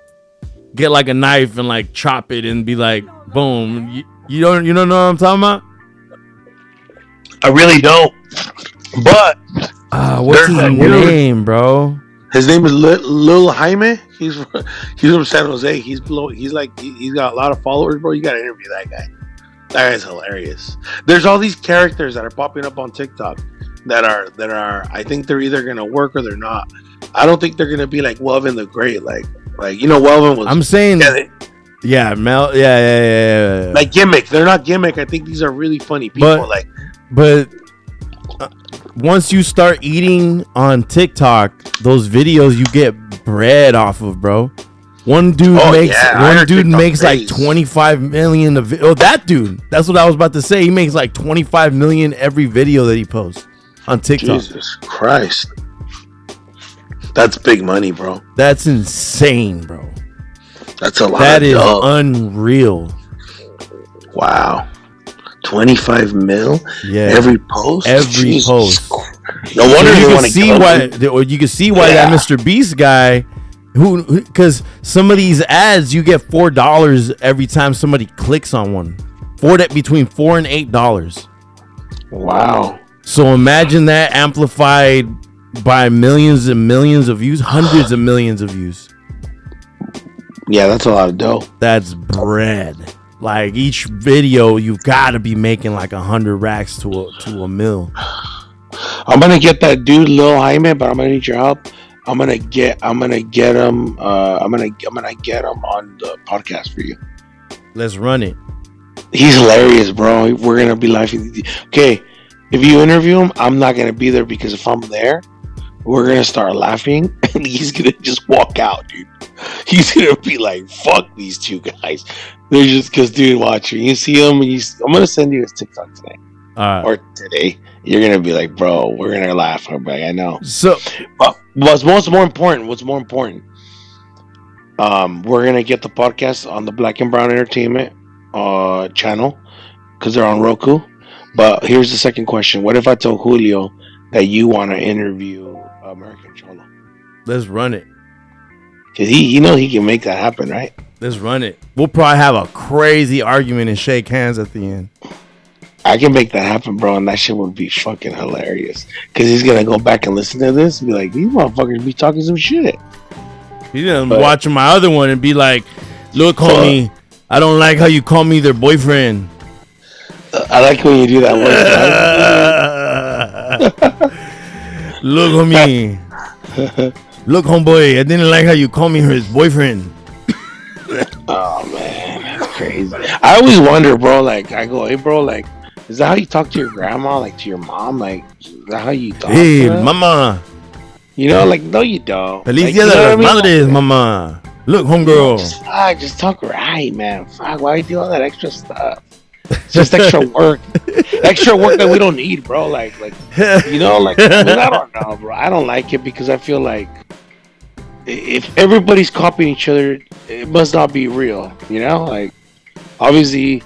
get like a knife and like chop it and be like, boom. You don't know what I'm talking about? I really don't. But what's his name, bro? His name is Lil Jaime. He's from San Jose. He's got a lot of followers, bro. You gotta interview that guy. That guy's hilarious. There's all these characters that are popping up on TikTok that are I think they're either gonna work or they're not. I don't think they're gonna be like Welvin the Great, like Welvin was. I'm saying, yeah, Mel, yeah. Like gimmick. They're not gimmick. I think these are really funny people. But once you start eating on TikTok, those videos you get bread off of, bro. One dude makes like 25 million that dude. That's what I was about to say. He makes like 25 million every video that he posts on TikTok. Jesus Christ. That's big money, bro. That's insane, bro. That's a lot. That is unreal. Wow. 25 mil? Yeah. Every post? Every post. No wonder you can see why that Mr. Beast guy because some of these ads you get $4 every time somebody clicks on one. Between $4 and $8. Wow. So imagine that amplified by millions and millions of views, hundreds of millions of views. Yeah, that's a lot of dough. That's bread. Like each video, you've got to be making like 100 racks to a mil. I'm gonna get that dude Lil Jaime, but I'm gonna need your help. I'm gonna get him. I'm gonna get him on the podcast for you. Let's run it. He's hilarious, bro. We're gonna be laughing. Okay, if you interview him, I'm not gonna be there because if I'm there, we're gonna start laughing, and he's gonna just walk out, dude. He's gonna be like, "Fuck these two guys." They're just because, dude, watch you see him. I'm gonna send you his TikTok today or today. You're gonna be like, "Bro, we're gonna laugh." I'm like, I know. So, what's more important? We're gonna get the podcast on the Black and Brown Entertainment channel because they're on Roku. But here's the second question: what if I told Julio that you want to interview American Cholo? Let's run it. Cause he can make that happen, right? Let's run it. We'll probably have a crazy argument and shake hands at the end. I can make that happen, bro, and that shit would be fucking hilarious. Cause he's gonna go back and listen to this and be like, "These motherfuckers be talking some shit." He's gonna watch my other one and be like, "Look, homie, I don't like how you call me their boyfriend." I like when you do that one. Look, homie. Look, homeboy, I didn't like how you call me his boyfriend. Oh man, that's crazy. I always wonder, bro. Like, I go, "Hey, bro, like, is that how you talk to your grandma? Like, to your mom? Like, is that how you talk?" Hey, mama. You know, like, no, you don't. Feliz Dia de las Madres, mama. Look, homegirl. Just talk right, man. Fuck, why you do all that extra stuff? It's just extra work that we don't need, bro. Like you know, like I mean, I don't know, bro. I don't like it because I feel like if everybody's copying each other, it must not be real. You know, like obviously,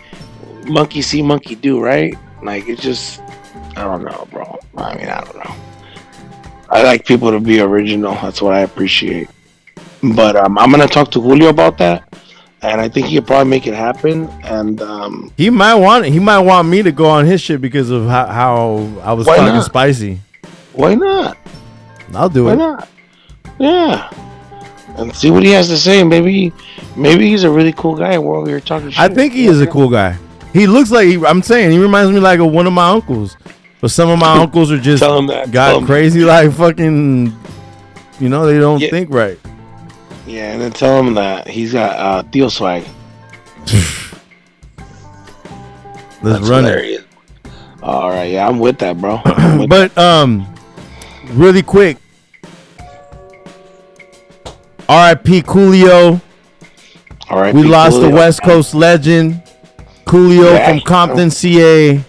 monkey see, monkey do, right? Like it's just, I don't know, bro. I mean, I don't know. I like people to be original. That's what I appreciate. But I'm gonna talk to Julio about that, and I think he could probably make it happen. And He might want me to go on his shit because of how I was Why talking not? spicy. why not? I'll do Why it. not? Yeah. And see what he has to say. Maybe he's a really cool guy. We're over here talking shit. I think he is a cool guy. He looks like I'm saying he reminds me like of one of my uncles, but some of my uncles are just Tell him that. got Tell him. crazy like fucking. You know they don't Yeah. think right. Yeah, and then tell him that he's got Theo swag. Let's That's run hilarious. All right, yeah, I'm with that, bro. I'm it. with But really quick. R.I.P. Coolio. All right, We Pete lost Coolio. the West Coast legend, Coolio Yeah. from Compton, CA,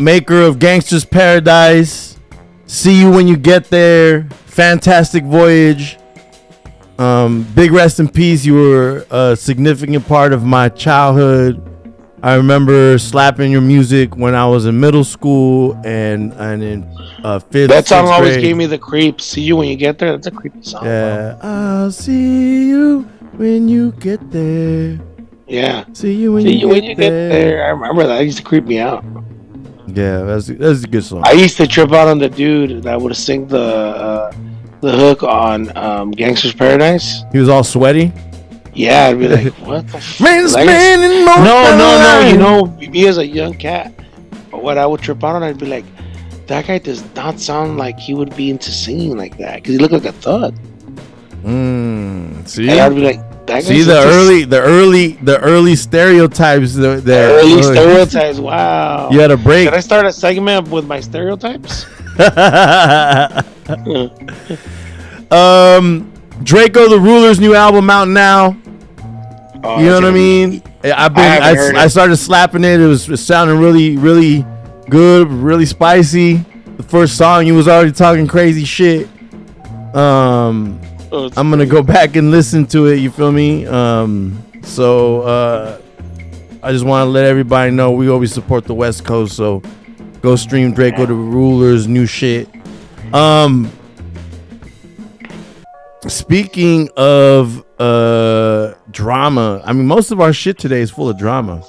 maker of Gangsta's Paradise. See you when you get there. Fantastic voyage. Big rest in peace. You were a significant part of my childhood. I remember slapping your music when I was in middle school and in fifth. That song sixth always grade. gave me the creeps. See you when you get there. That's a creepy song. Yeah, I'll see you when you get there. Bro. Yeah. See you when See you you get when you get there. I remember that. It used to creep me out. Yeah, that's a good song. I used to trip out on the dude that would sing the hook on Gangster's Paradise. He was all sweaty. Yeah, I'd be like, what the f-? Man's Like, man in most no. You of know, me as a young cat, what I would trip out on, I'd be like, that guy does not sound like he would be into singing like that because he looked like a thug. See, And I'd be like, that see guy's the early stereotypes. The early stereotypes. Wow. You had a break. Can I start a segment with my stereotypes? Draco the Ruler's new album out now. Oh, You know what I that's mean? haven't heard I it. started slapping it. It was sounding really good, really spicy. The first song, you was already talking crazy shit. Oh, it's I'm gonna go back and listen to it. You feel me? So I just want to let everybody know we always support the West Coast. So go stream Draco the Ruler's new shit. Speaking of drama, I mean most of our shit today is full of drama.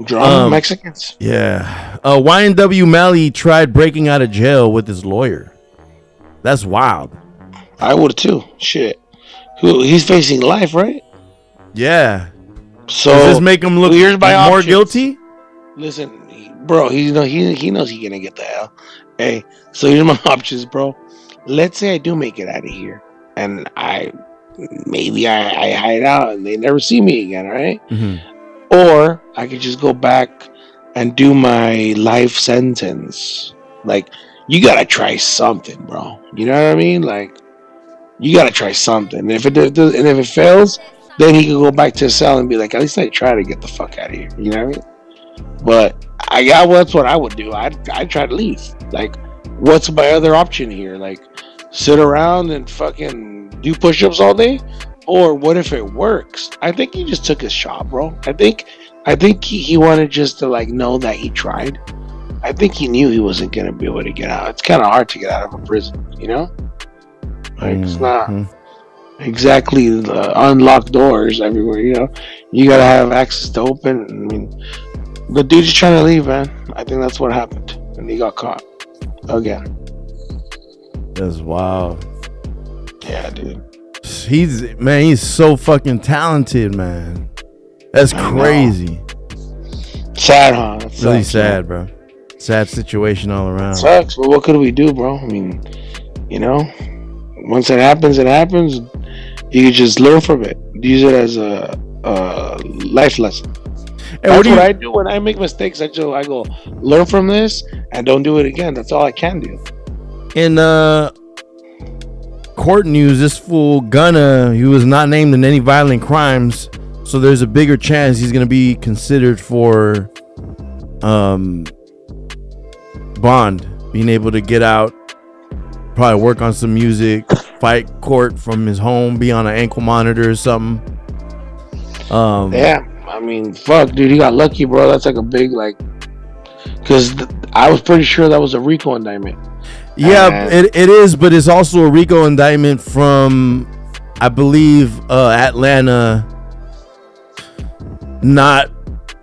drama Mexicans. Yeah. YNW Melly tried breaking out of jail with his lawyer. That's wild. I would too. Shit. He's facing life, right? Yeah. So Does this make him look here's my more options. guilty? Listen, bro, he knows he's gonna get the hell. Hey, so here's my options, bro. Let's say I do make it out of here, and I hide out and they never see me again, right? Mm-hmm. Or I could just go back and do my life sentence. Like, you gotta try something, bro. You know what I mean? Like, you gotta try something. And if it fails, then he can go back to his cell and be like, at least I try to get the fuck out of here. You know what I mean? But well, that's what I would do. I'd try to leave. Like, what's my other option here? Like, sit around and fucking do push-ups all day? Or what if it works? I think he just took his shot, bro. I think he wanted just to like know that he tried. I think he knew he wasn't gonna be able to get out. It's kind of hard to get out of a prison, you know? Like, it's not exactly the unlocked doors everywhere, you know? You gotta have access to open. I mean, the dude's trying to leave, man. I think that's what happened. And he got caught. Again. That's wild. Yeah, dude. He's so fucking talented, man. That's I know. crazy. Sad, huh? That Really sucks, sad, bro. Sad situation all around. It sucks, but what could we do, bro? I mean, you know, once it happens, it happens. You can just learn from it. Use it as a life lesson. Hey, That's what I do when I make mistakes. I go, learn from this and don't do it again. That's all I can do. In court news, this fool Gunna, he was not named in any violent crimes, So there's a bigger chance he's gonna be considered for bond, being able to get out, probably work on some music, fight court from his home, be on an ankle monitor or something. Yeah, I mean, fuck, dude, he got lucky, bro. That's like a big, like, because I was pretty sure that was a RICO indictment. Yeah, And it is, but it's also a RICO indictment from, I believe, Atlanta.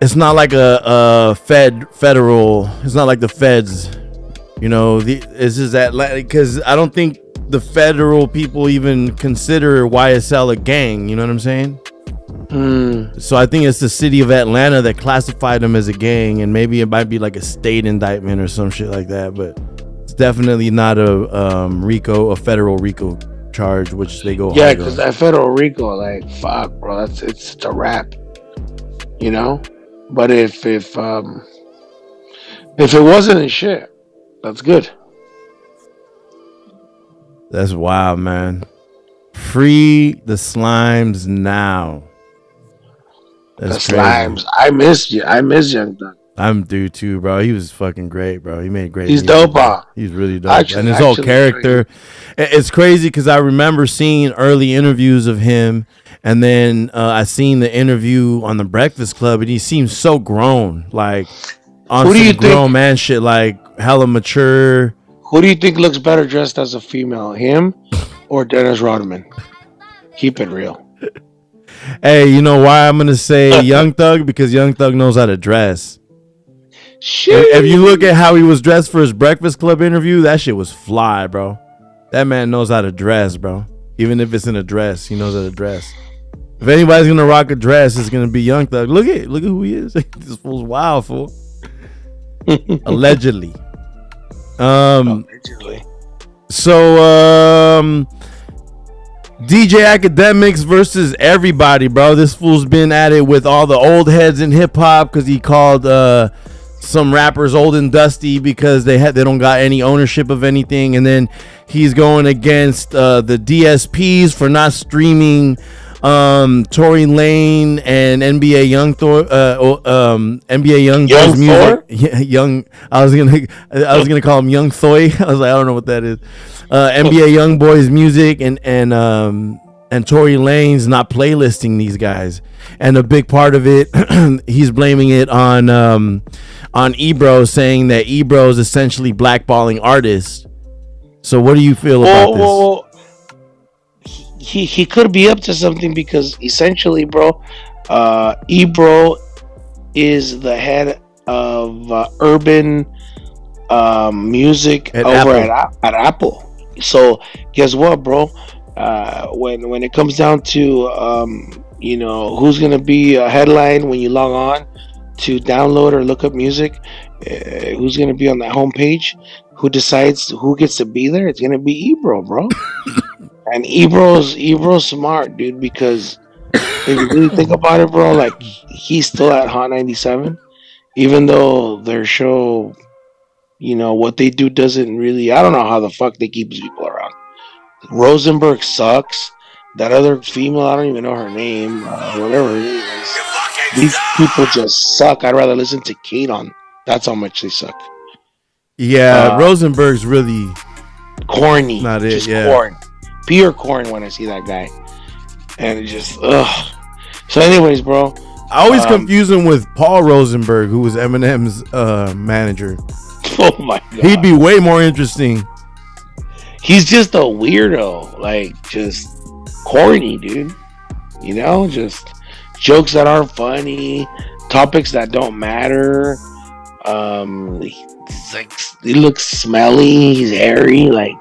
It's not like a federal. It's not like the feds. You know, it's just Atlanta, because I don't think the federal people even consider YSL a gang. You know what I'm saying? So I think it's the city of Atlanta that classified them as a gang, and maybe it might be like a state indictment or some shit like that. But it's definitely not a federal RICO charge, which they go. yeah, because that federal RICO, like, fuck, bro, it's a wrap. You know, but if it wasn't in shit, that's good. That's wild, man. Free the slimes now. That's The crazy. Slimes, I missed you. I miss Young Thug. I'm due too, bro. He was fucking great, bro. He made great. He's music, dope, bro. huh? He's really dope, Actually- and his whole actually, character. It's crazy because I remember seeing early interviews of him, and then I seen the interview on the Breakfast Club, and he seems so grown, like on Who do some you grown think- man shit, like hella mature. Who do you think looks better dressed as a female, him or Dennis Rodman? Keep it real. Hey, you know why I'm gonna say Young Thug? Because Young Thug knows how to dress. Shit. If you look at how he was dressed for his Breakfast Club interview, that shit was fly, bro. That man knows how to dress, bro. Even if it's in a dress, he knows how to dress. If anybody's gonna rock a dress, it's gonna be Young Thug. Look at who he is. This fool's wild, fool. Allegedly. Allegedly. So DJ Academics versus everybody, bro. This fool's been at it with all the old heads in hip hop because he called some rappers old and dusty because they don't got any ownership of anything, and then he's going against the DSPs for not streaming Tory Lane and NBA Youngboy's music. Yeah, Young. I was gonna call him Young Thoy. I was like, I don't know what that is. NBA Youngboy's music and Tory Lane's not playlisting these guys, and a big part of it, he's blaming it on Ebro, saying that Ebro is essentially blackballing artists. So what do you feel about this? Well, he could be up to something because essentially, bro, Ebro is the head of urban music At over Apple. at Apple. So guess what, bro? When it comes down to who's gonna be a headline when you log on to download or look up music, who's gonna be on that homepage, who decides who gets to be there? It's gonna be Ebro, bro. And Ebro's smart, dude, because if you really think about it, bro, like he's still at Hot 97, even though their show, what they do doesn't really. I don't know how the fuck they keep these people around. Rosenberg sucks. That other female, I don't even know her name, whatever her name is. These people just suck. I'd rather listen to Kate on. That's how much they suck. Yeah, Rosenberg's really Corny. Not it, Just yeah. corn. Pure corn when I see that guy. And it just, ugh. So anyways, bro. I always confuse him with Paul Rosenberg, who was Eminem's manager. Oh my God. He'd be way more interesting. He's just a weirdo. Like, just corny, dude. Just jokes that aren't funny, topics that don't matter. He's like, he looks smelly, he's hairy. Like,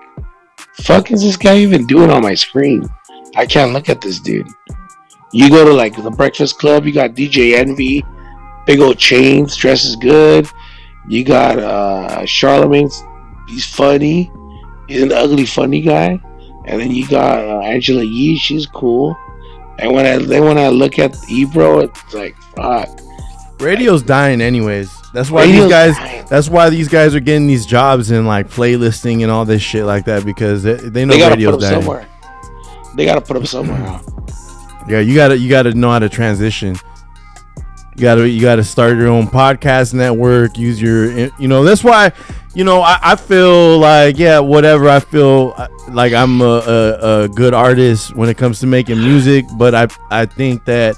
fuck is this guy even doing on my screen? I can't look at this dude. You go to like the Breakfast Club, you got DJ Envy, big old chains, dresses good. You got Charlemagne, he's funny. He's an ugly, funny guy. And then you got Angela Yee, she's cool. And when I look at Ebro, it's like, fuck. Radio's dying anyways. That's why Radio's these guys. dying. That's why these guys are getting these jobs in like playlisting and all this shit like that, because they know They gotta radio's put them dying. somewhere. They gotta put them somewhere. Huh? Yeah, you gotta know how to transition. You gotta start your own podcast network. Use your, that's why, I feel like, yeah, whatever. I feel like I'm a good artist when it comes to making music, but I think that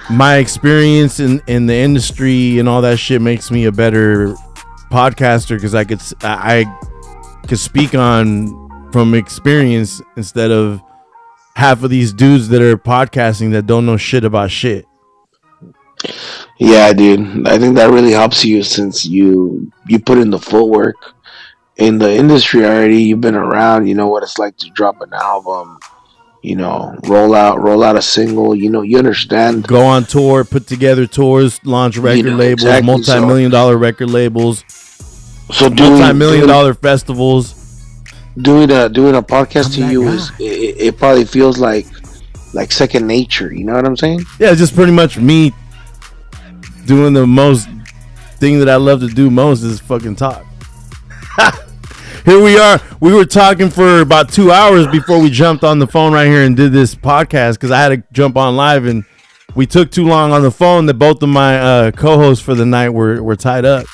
my experience in the industry and all that shit makes me a better podcaster because I could speak on from experience instead of half of these dudes that are podcasting that don't know shit about shit. Yeah, dude. I think that really helps you since you put in the footwork in the industry already. You've been around. You know what it's like to drop an album. Roll out a single. You understand. Go on tour, put together tours, launch record labels, exactly. multi-million-dollar record labels, So multi-million-dollar festivals. Doing a podcast to you is it probably feels like second nature. You know what I'm saying? Yeah, it's just pretty much me doing the most thing that I love to do most is fucking talk. Here we are. We were talking for about 2 hours before we jumped on the phone right here and did this podcast because I had to jump on live and we took too long on the phone that both of my co-hosts for the night were tied up.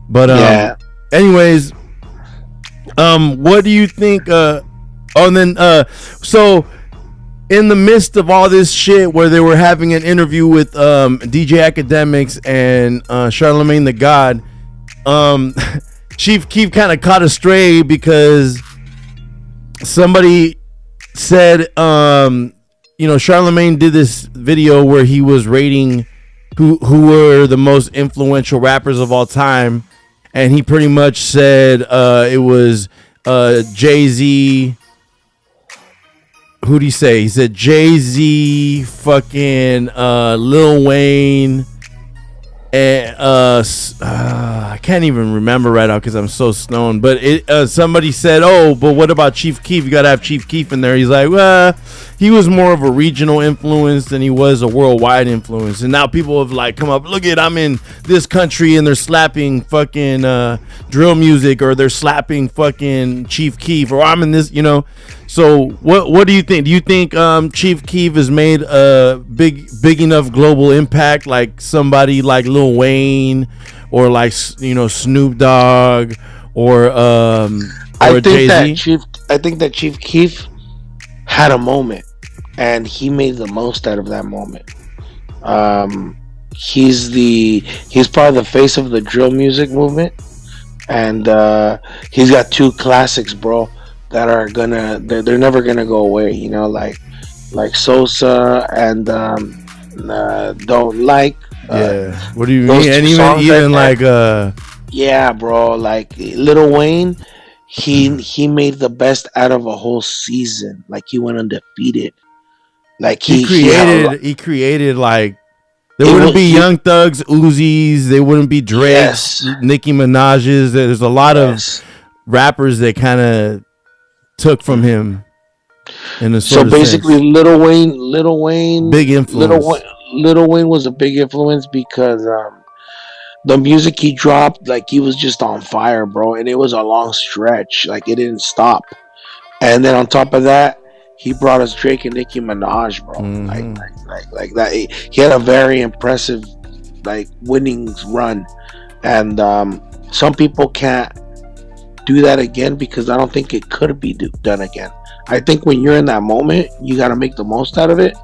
But anyways, what do you think? So in the midst of all this shit where they were having an interview with DJ Academics and Charlemagne the God, Chief Keef kind of caught astray because somebody said, Charlemagne did this video where he was rating who were the most influential rappers of all time, and he pretty much said it was Jay-Z. Who'd he say? He said Jay-Z, fucking Lil Wayne, and I can't even remember right now because I'm so stoned. But somebody said, "Oh, but what about Chief Keef? You gotta have Chief Keef in there." He's like, "Well, he was more of a regional influence than he was a worldwide influence." And now people have like come up. Look at, I'm in this country and they're slapping fucking drill music, or they're slapping fucking Chief Keef, or I'm in this, So what do you think? Do you think Chief Keef has made a big enough global impact, like somebody like Lil Wayne, or like Snoop Dogg, or Jay-Z? I think that Chief Keef had a moment, and he made the most out of that moment. He's probably the face of the drill music movement, and he's got two classics, bro, that are they're never gonna go away, like Sosa and Don't Like. What do you mean? And even like yeah, bro, like Lil Wayne, he made the best out of a whole season. Like he went undefeated. Like he created like there wouldn't be Young Thugs, Uzis, there wouldn't be Drakes, Nicki Minaj's. There's a lot of rappers that kind of took from him in a sort of basically sense. Lil Wayne big influence. Lil Wayne was a big influence because the music he dropped, like he was just on fire, bro, and it was a long stretch, like it didn't stop. And then on top of that, he brought us Drake and Nicki Minaj, bro. Like that. He had a very impressive like winnings run, and some people can't do that again because I don't think it could be done again. I think when you're in that moment, you got to make the most out of it.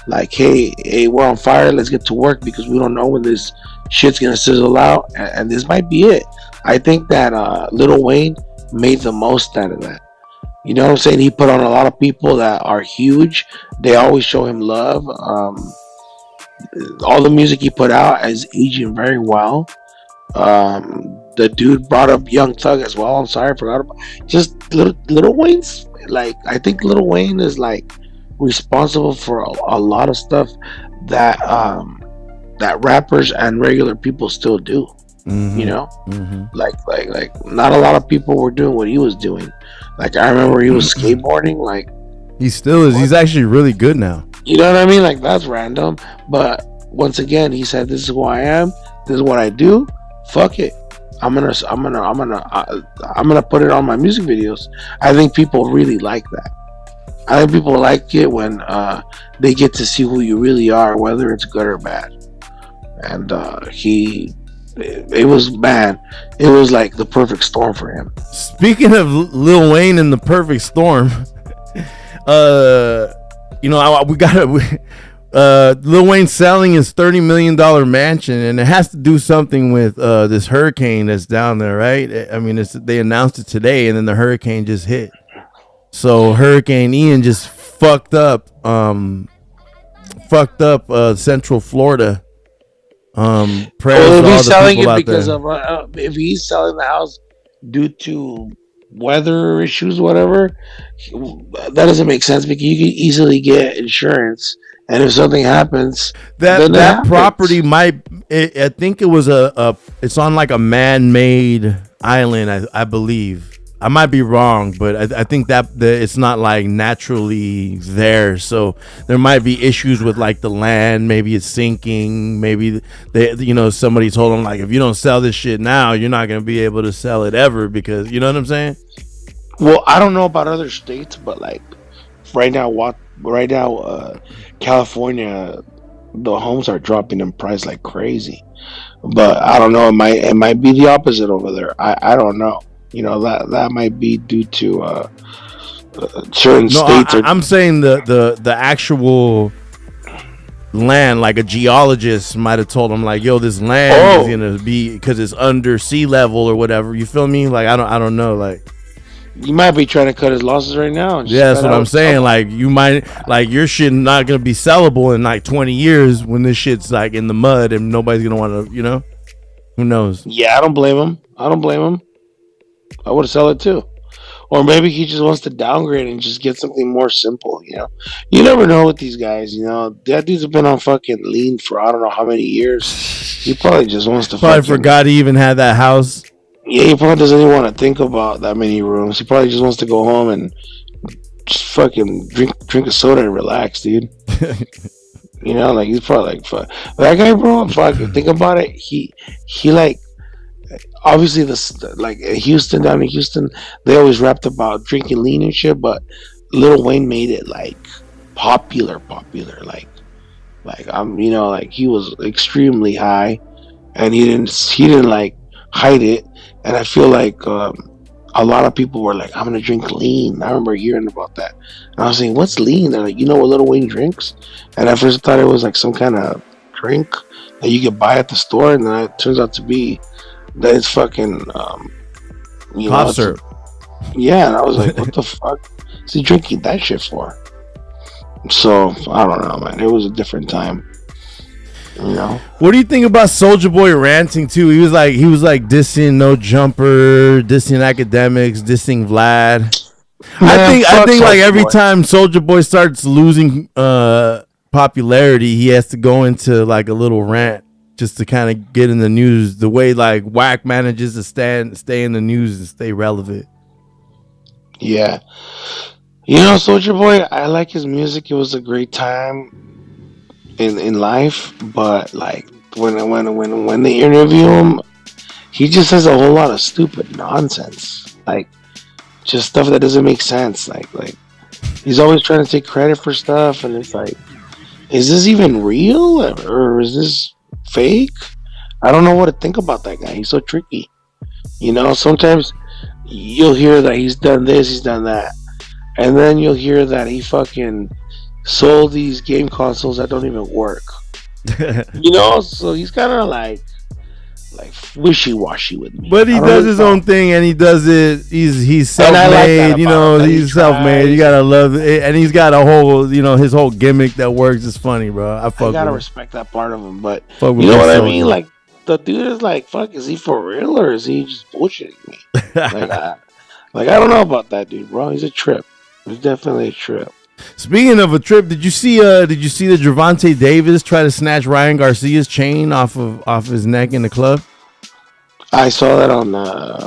Like, hey, we're on fire. Let's get to work because we don't know when this shit's gonna sizzle out, and this might be it. I think that Lil Wayne made the most out of that. You know what I'm saying? He put on a lot of people that are huge. They always show him love. All the music he put out is aging very well. The dude brought up Young Thug as well. I'm sorry, I forgot about just Lil Wayne's. Like, I think Lil Wayne is like responsible for a lot of stuff that that rappers and regular people still do. Like not a lot of people were doing what he was doing. Like, I remember he was skateboarding. Like, he still is. He's actually really good now. You know what I mean? Like, that's random. But once again, he said, "This is who I am. This is what I do. Fuck it. I'm gonna put it on my music videos." I think people really like that. I think people like it when they get to see who you really are, whether it's good or bad. And it was bad. It was like the perfect storm for him. Speaking of Lil Wayne and the perfect storm, we got Lil Wayne selling his $30 million mansion, and it has to do something with this hurricane that's down there, right? I mean, they announced it today, and then the hurricane just hit. So Hurricane Ian just fucked up Central Florida. Prayers Well, if to all he's the selling people it out because there. of if he's selling the house due to weather issues, whatever, that doesn't make sense because you can easily get insurance, and if something happens, then it That property happens. might. I think it was it's on like a man-made island. I believe. I might be wrong, but I think that it's not like naturally there. So there might be issues with like the land. Maybe it's sinking. Maybe somebody told them like, if you don't sell this shit now, you're not gonna be able to sell it ever, because you know what I'm saying. Well, I don't know about other states, but like right now, California, the homes are dropping in price like crazy. But I don't know. It might be the opposite over there. I don't know. That might be due to certain No, states are. I'm saying the actual land, like a geologist might have told him like, yo, this land is Oh, gonna be, because it's under sea level or whatever, you feel me? Like I don't know, like, you might be trying to cut his losses right now and just yeah, that's cut what I'm out saying. some. Like you might, like, your shit not gonna be sellable in like 20 years when this shit's like in the mud and nobody's gonna want to, who knows. Yeah, I don't blame him. I don't blame him. I would sell it too. Or maybe he just wants to downgrade and just get something more simple. You never know with these guys. That dude's been on fucking lean for I don't know how many years. He probably just wants to Probably fucking. forgot he even had that house. Yeah, he probably doesn't even want to think about that many rooms. He probably just wants to go home and just fucking drink a soda and relax, dude. Like he's probably like, fuck. That guy, bro. Fuck. Think about it. He like obviously this like Houston, down in Houston, they always rapped about drinking lean and shit, but Lil Wayne made it like popular, like like he was extremely high, and he didn't like hide it, and I feel like a lot of people were like, I'm gonna drink lean. I remember hearing about that, and I was saying, what's lean? They're like, you know what Lil Wayne drinks? And at first I thought it was like some kind of drink that you could buy at the store, and then it turns out to be that it's fucking Cough it's syrup. yeah. And I was like, what the fuck is he drinking that shit for? So I don't know, man. It was a different time. What do you think about Soldier Boy ranting too? He was like dissing No Jumper, dissing academics, dissing Vlad. I Man, think I fuck think like Soulja every Boy. time Soldier Boy starts losing popularity, he has to go into like a little rant just to kind of get in the news. The way like Whack manages to stay in the news and stay relevant. Yeah, Soldier Boy. I like his music. It was a great time in life, but like when they interview him, he just says a whole lot of stupid nonsense, like just stuff that doesn't make sense. Like he's always trying to take credit for stuff, and it's like, is this even real or is this fake? I don't know what to think about that guy. He's so tricky. Sometimes you'll hear that he's done this, he's done that, and then you'll hear that he fucking sold these game consoles that don't even work. So he's kind of like wishy washy with me. But he I don't does really his know. own thing, and he does it. He's And I like that self-made. about him, that he He's self-made. You tries. gotta love it, and he's got a whole, his whole gimmick that works. It's funny, bro. I I fuck gotta with him. respect that part of him, but Fuck you with know Big what I mean? Soldier. Like the dude is like, fuck, is he for real or is he just bullshitting me? Like, I don't know about that dude, bro. He's a trip. He's definitely a trip. Speaking of a trip, did you see that Gervonta Davis try to snatch Ryan Garcia's chain off his neck in the club? I saw that on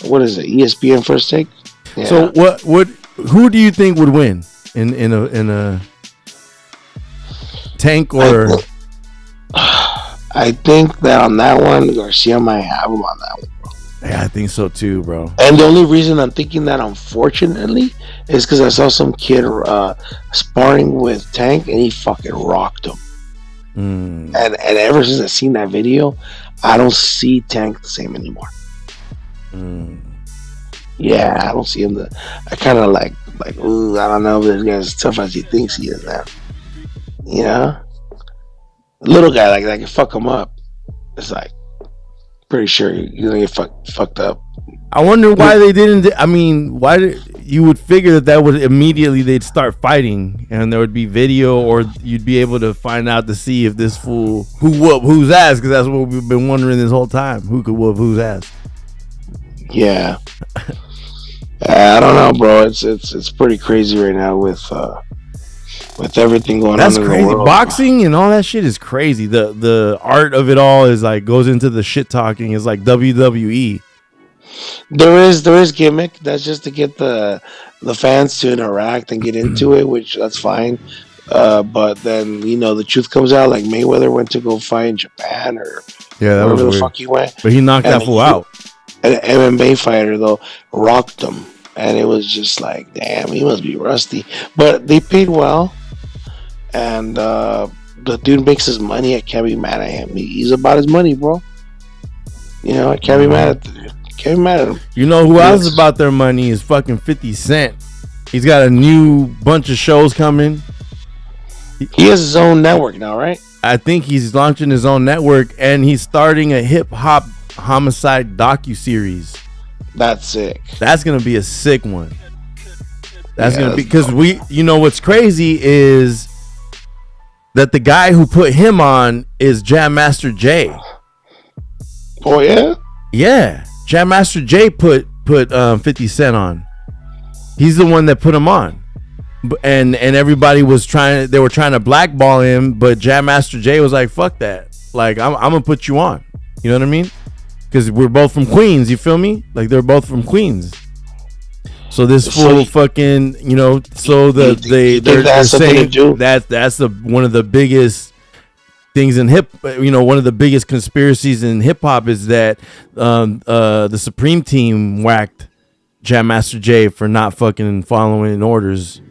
what is it? ESPN First Take. Yeah. So who do you think would win in a Tank or? I think that on that one, Garcia might have him on that one. Yeah, I think so too, bro. And the only reason I'm thinking that, unfortunately, is because I saw some kid sparring with Tank, and he fucking rocked him. And ever since I seen that video, I don't see Tank the same anymore. Yeah, I don't see him. I kind of like, ooh, I don't know if this guy's as tough as he thinks he is now. You know, a little guy like that can fuck him up. It's like, pretty sure you're gonna get fucked up. I wonder why they didn't. I mean, why did you would figure that would immediately they'd start fighting, and there would be video, or you'd be able to find out to see if this fool who whoop whose ass, because that's what we've been wondering this whole time. Who could whoop whose ass? Yeah. I don't know, bro. It's pretty crazy right now with everything going That's on in crazy. the world. Boxing and all that shit is crazy. The art of it all is like goes into the shit talking. It's like WWE. There is gimmick. That's just to get the fans to interact and get into it, which that's fine. But then the truth comes out. Like Mayweather went to go fight in Japan or Yeah, that was wherever the weird. fuck he went, But he knocked that fool out. An MMA fighter though rocked him, and it was just like, damn, he must be rusty. But they paid well, and the dude makes his money. I can't be mad at him. He's about his money, bro. I can't be mad at the dude. Can't be mad at him. You know who else is about their money is fucking 50 Cent. He's got a new bunch of shows coming. He has his own network now, right? I think he's launching his own network, and he's starting a hip hop homicide docu-series. That's sick. That's gonna be a sick one. That's Yeah, gonna be that's because what's crazy is that the guy who put him on is Jam Master Jay. Oh yeah. Yeah, Jam Master Jay put 50 Cent on. He's the one that put him on. And everybody was trying to blackball him, but Jam Master Jay was like, fuck that. Like, I'm gonna put you on. You know what I mean? Because we're both from Queens, you feel me? Like, they're both from Queens. So this fool fucking, so they're saying that's one of the biggest things in one of the biggest conspiracies in hip hop is that the Supreme Team whacked Jam Master Jay for not fucking following orders.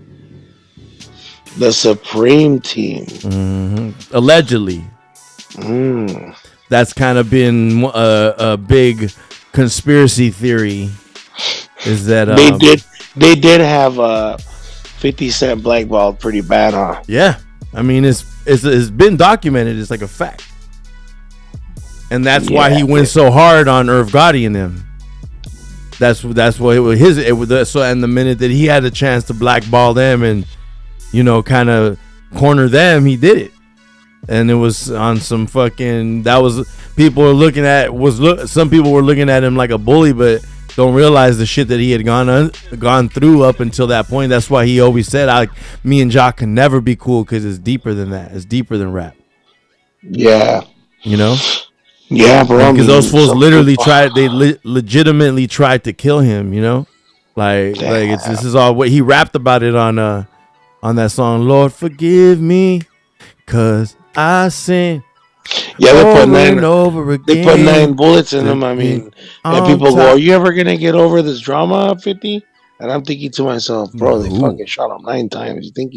The Supreme Team. Mm-hmm. Allegedly. Mm. That's kind of been a big conspiracy theory. Is that they did have 50 Cent blackballed pretty bad, huh? Yeah, I mean it's been documented. It's like a fact, and that's why he went so hard on Irv Gotti and them. That's what it was so. And the minute that he had a chance to blackball them and kind of corner them, he did it. And it was on some fucking some people were looking at him like a bully, but don't realize the shit that he had gone through up until that point. That's why he always said, me and Jock can never be cool because it's deeper than that. It's deeper than rap. Yeah. Yeah, bro. Because those fools literally legitimately tried to kill him, this is all what he rapped about it on that song, Lord forgive me, 'cause I sin. Yeah, they put over again. They put 9 bullets in him. I mean, and people go, "Are you ever gonna get over this drama, 50?" And I'm thinking to myself, bro, they fucking shot him 9 times. You think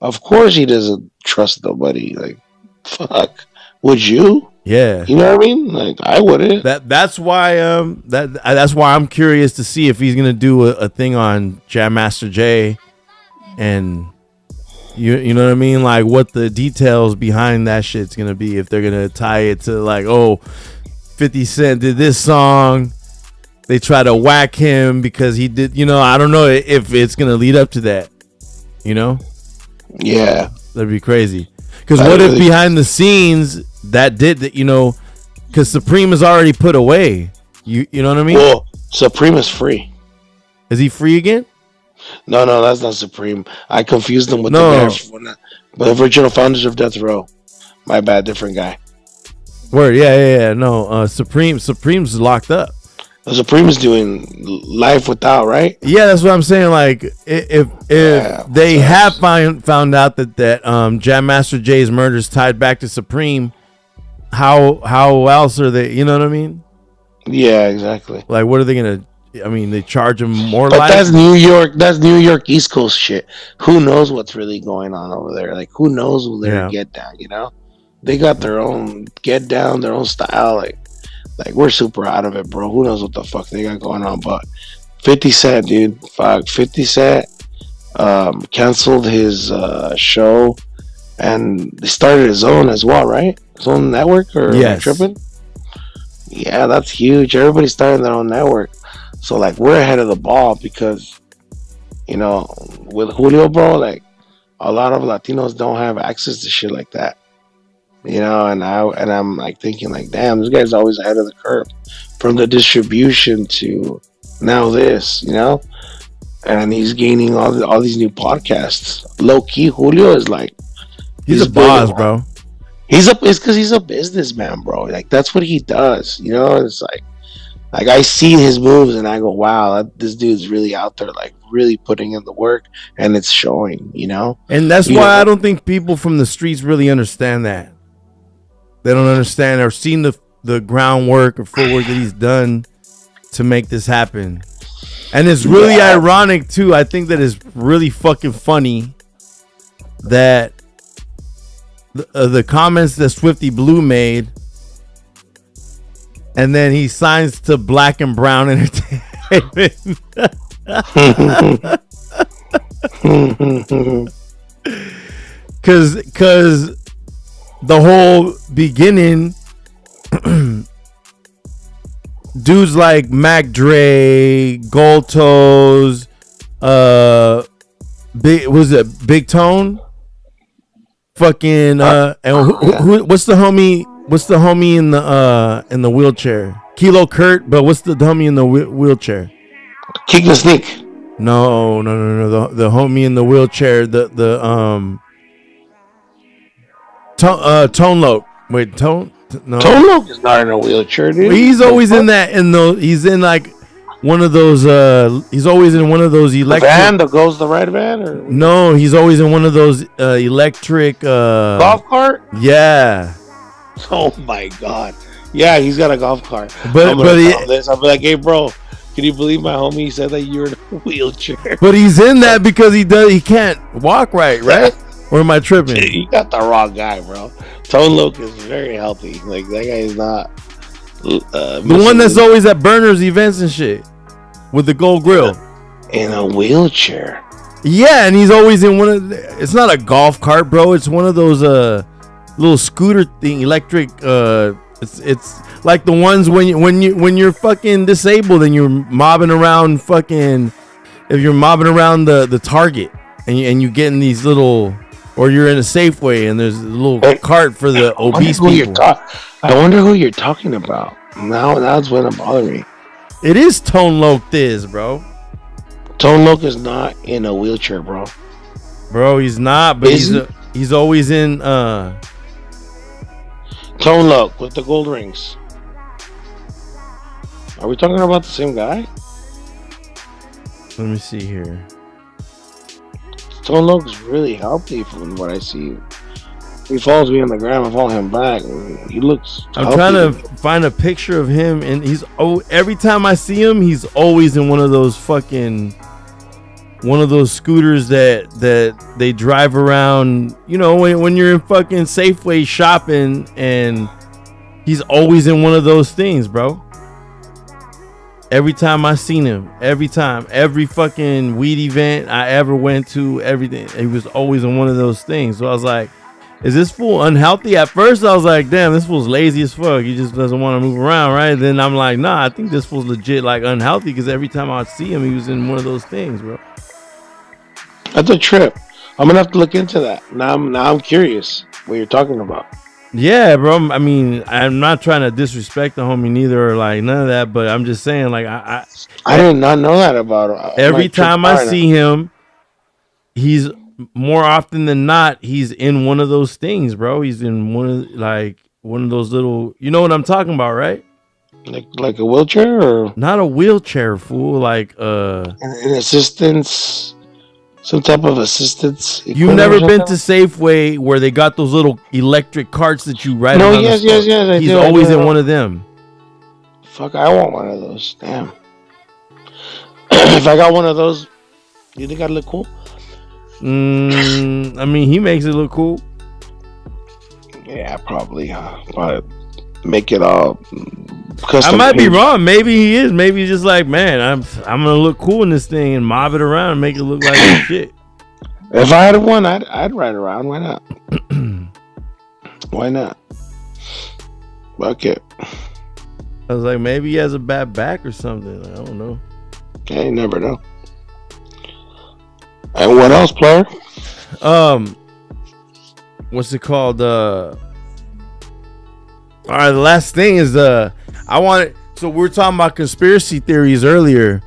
of course he doesn't trust nobody. Like, fuck, would you? Yeah, you know what I mean. Like, I wouldn't. That's why that's why I'm curious to see if he's gonna do a thing on Jam Master Jay, and you know what I mean, like what the details behind that shit's gonna be, if they're gonna tie it to like, 50 Cent did this song, they try to whack him because he did, I don't know if it's gonna lead up to that, Yeah, that'd be crazy. Because what if behind the scenes that did that, because Supreme is already put away, you know what I mean? Well, Supreme is free. Is he free again? No, that's not Supreme. I confused them with the original founders of Death Row. My bad, different guy. Word, yeah. No, Supreme's locked up. The Supreme is doing life without, right? Yeah, that's what I'm saying. Like, if they have found out that Jam Master Jay's murder is tied back to Supreme, how else are they? You know what I mean? Yeah, exactly. Like, what are they gonna? I mean, they charge him more But life. that's New York. That's New York East Coast shit. Who knows what's really going on over there? Like, who knows who their Yeah. get down? You know, they got their own get down, their own style. Like we're super out of it, bro. Who knows what the fuck they got going on? But 50 Cent, dude, fuck, 50 Cent canceled his show, and they started his own as well, right? His own network, or am I Yes. tripping? Yeah, that's huge. Everybody's starting their own network. So like we're ahead of the ball because you know with Julio, bro, like a lot of Latinos don't have access to shit like that. You know, I'm like thinking like, damn, this guy's always ahead of the curve from the distribution to now this, you know, and he's gaining all these new podcasts. Low key, Julio is like He's a building boss, bro. It's because he's a businessman, bro. Like that's what he does. You know, it's like I see his moves and I go, wow, this dude's really out there, like really putting in the work, and it's showing. You know, And that's You why know? I don't think people from the streets really understand that. They don't understand or seen the groundwork or footwork that he's done to make this happen. And it's really Yeah. ironic too. I think that is really fucking funny that the comments that Swifty Blue made, and then he signs to Black and Brown Entertainment. Cause the whole beginning, dudes like Mac Dre, Gold Toes, Big Tone, fucking and what's the homie? What's the homie in the wheelchair? Kilo Kurt, but what's the homie in the wheelchair? Kick the Sneak. No. The homie in the wheelchair. Tone Loc. Wait, Tone. No. Tone Loc is not in a wheelchair, dude. He's always in that. He's in like one of those. He's always in one of those the electric. van that goes the red van, or No, he's always in one of those electric. golf cart. Yeah. Oh my god. Yeah, he's got a golf cart. But- I'm but gonna he- tell him this. I'll be like, hey, bro, can you believe my homie said that you're in a wheelchair? But he's in that because he can't walk right? Or am I tripping? You got the wrong guy, bro. Tone Loc is very healthy. Like that guy is not. The one that's always at Burners events and shit with the gold grill. in a wheelchair. Yeah, and he's always in one of. It's not a golf cart, bro. It's one of those little scooter thing, electric. It's like the ones when you're fucking disabled and you're mobbing around fucking. If you're mobbing around the Target and you get in these little, or you're in a Safeway and there's a little cart for the obese people. I wonder who you're talking about. Now it's gonna bother me. It is Tone Loc this, bro. Tone Loc is not in a wheelchair, bro. Bro, he's not, but Is he's always in. Tone Loc with the gold rings. Are we talking about the same guy? Let me see here. Tone Loc's really healthy from what I see. He follows me on the gram. I follow him back. He looks. I'm healthy. trying to find a picture of him, and every time I see him, he's always in one of those scooters that they drive around. You know, when you're in fucking Safeway shopping, and he's always in one of those things, bro. Every time I seen him, every fucking weed event I ever went to, everything, he was always in one of those things. So I was like, is this fool unhealthy? At first I was like, damn, this fool's lazy as fuck. He just doesn't want to move around, right? Then I'm like, nah, I think this fool's legit like unhealthy, because every time I see him, he was in one of those things, bro. That's a trip. I'm gonna have to look into that. Now I'm curious what you're talking about. Yeah, bro. I mean, I'm not trying to disrespect the homie neither, or like none of that, but I'm just saying, like, I did not know that about him. every time I see him, he's more often than not, he's in one of those things, bro. He's in one of those little, you know what I'm talking about, right? like a wheelchair, or Not a wheelchair, fool. Like an assistance, some type of assistance. you've never equipment or been to something? Safeway where they got those little electric carts that you ride No, on? yes, I He's do, I always do. in one of them. Fuck, I want one of those. Damn. If I got one of those, you think I'd look cool? I mean, he makes it look cool. Yeah, probably. Probably make it all custom. I might be wrong. Maybe he is. Maybe he's just like, man, I'm gonna look cool in this thing and mob it around and make it look like shit. If I had one, I'd ride around. Why not? Why not? Fuck it. I was like, maybe he has a bad back or something. I don't know. You never know. And what else, player? What's it called? All right, the last thing is so we were talking about conspiracy theories earlier.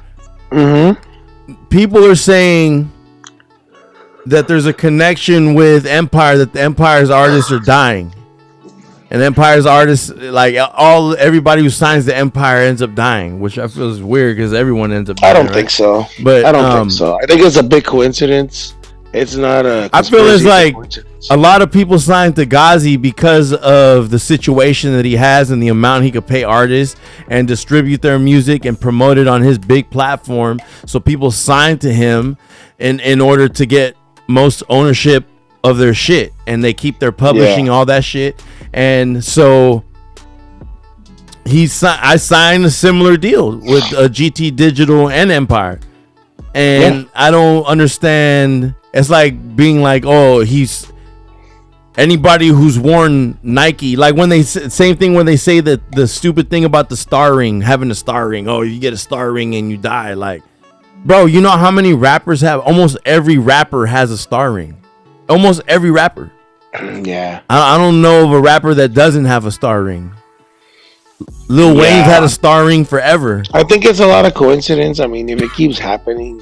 People are saying that there's a connection with Empire, that the Empire's artists are dying. And Empire's artists, like everybody who signs the Empire ends up dying, which I feel is weird because everyone ends up dying. I don't think so. But I don't think so. I think it's a big coincidence. It's not a. I feel it's like a lot of people signed to Ghazi because of the situation that he has and the amount he could pay artists and distribute their music and promote it on his big platform. So people signed to him in order to get most ownership of their shit, and they keep their publishing, all that shit. And so I signed a similar deal with GT Digital and Empire, and I don't understand. It's like being like, oh, he's anybody who's worn Nike, like when they same thing when they say that the stupid thing about the star ring, having a star ring. Oh, you get a star ring and you die. Like, bro, you know how many rappers have? Almost every rapper has a star ring. Almost every rapper. Yeah. I don't know of a rapper that doesn't have a star ring. Lil Wayne's had a star ring forever. I think it's a lot of coincidence. I mean, if it keeps happening,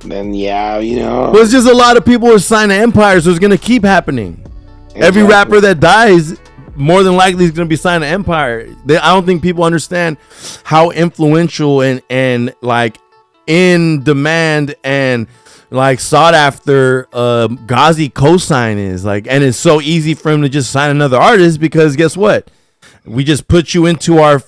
then yeah, you know. Well, it's just a lot of people are signed to Empire, so it's going to keep happening. Exactly. Every rapper that dies, more than likely, is going to be signed to Empire. I don't think people understand how influential and like in demand and like sought after Ghazi cosign is. Like, and it's so easy for him to just sign another artist because guess what? We just put you into our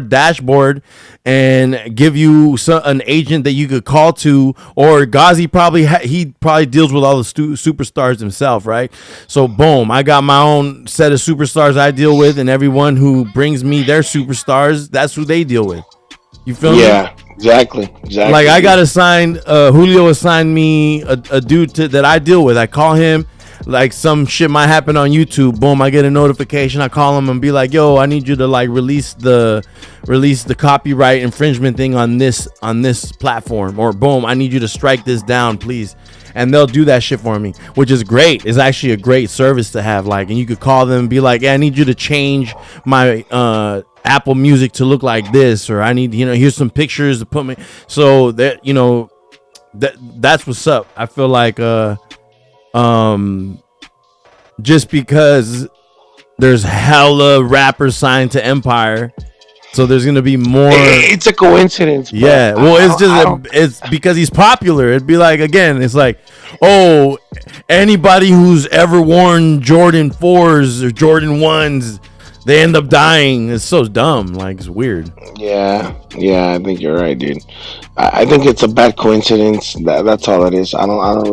dashboard and give you an agent that you could call to, or Ghazi probably deals with all the superstars himself, right? So boom, I got my own set of superstars I deal with, and everyone who brings me their superstars, that's who they deal with. You feel me? Yeah, exactly. Like I got assigned, Julio assigned me a dude that I deal with. I call him. Like some shit might happen on YouTube. Boom, I get a notification. I call him and be like, "Yo, I need you to like release the copyright infringement thing on this platform." Or boom, I need you to strike this down, please. And they'll do that shit for me, which is great. It's actually a great service to have. Like, and you could call them and be like, "Yeah, I need you to change my Apple Music to look like this," or I need, here's some pictures to put me. So that that's what's up. I feel like just because there's hella rappers signed to Empire, so there's gonna be more. It's a coincidence. Yeah, well, it's because he's popular. It'd be like, again, it's like, oh, anybody who's ever worn Jordan 4s or Jordan 1s, they end up dying. It's so dumb. Like, it's weird. Yeah, I think you're right, dude. I think it's a bad coincidence. That's all it is. I don't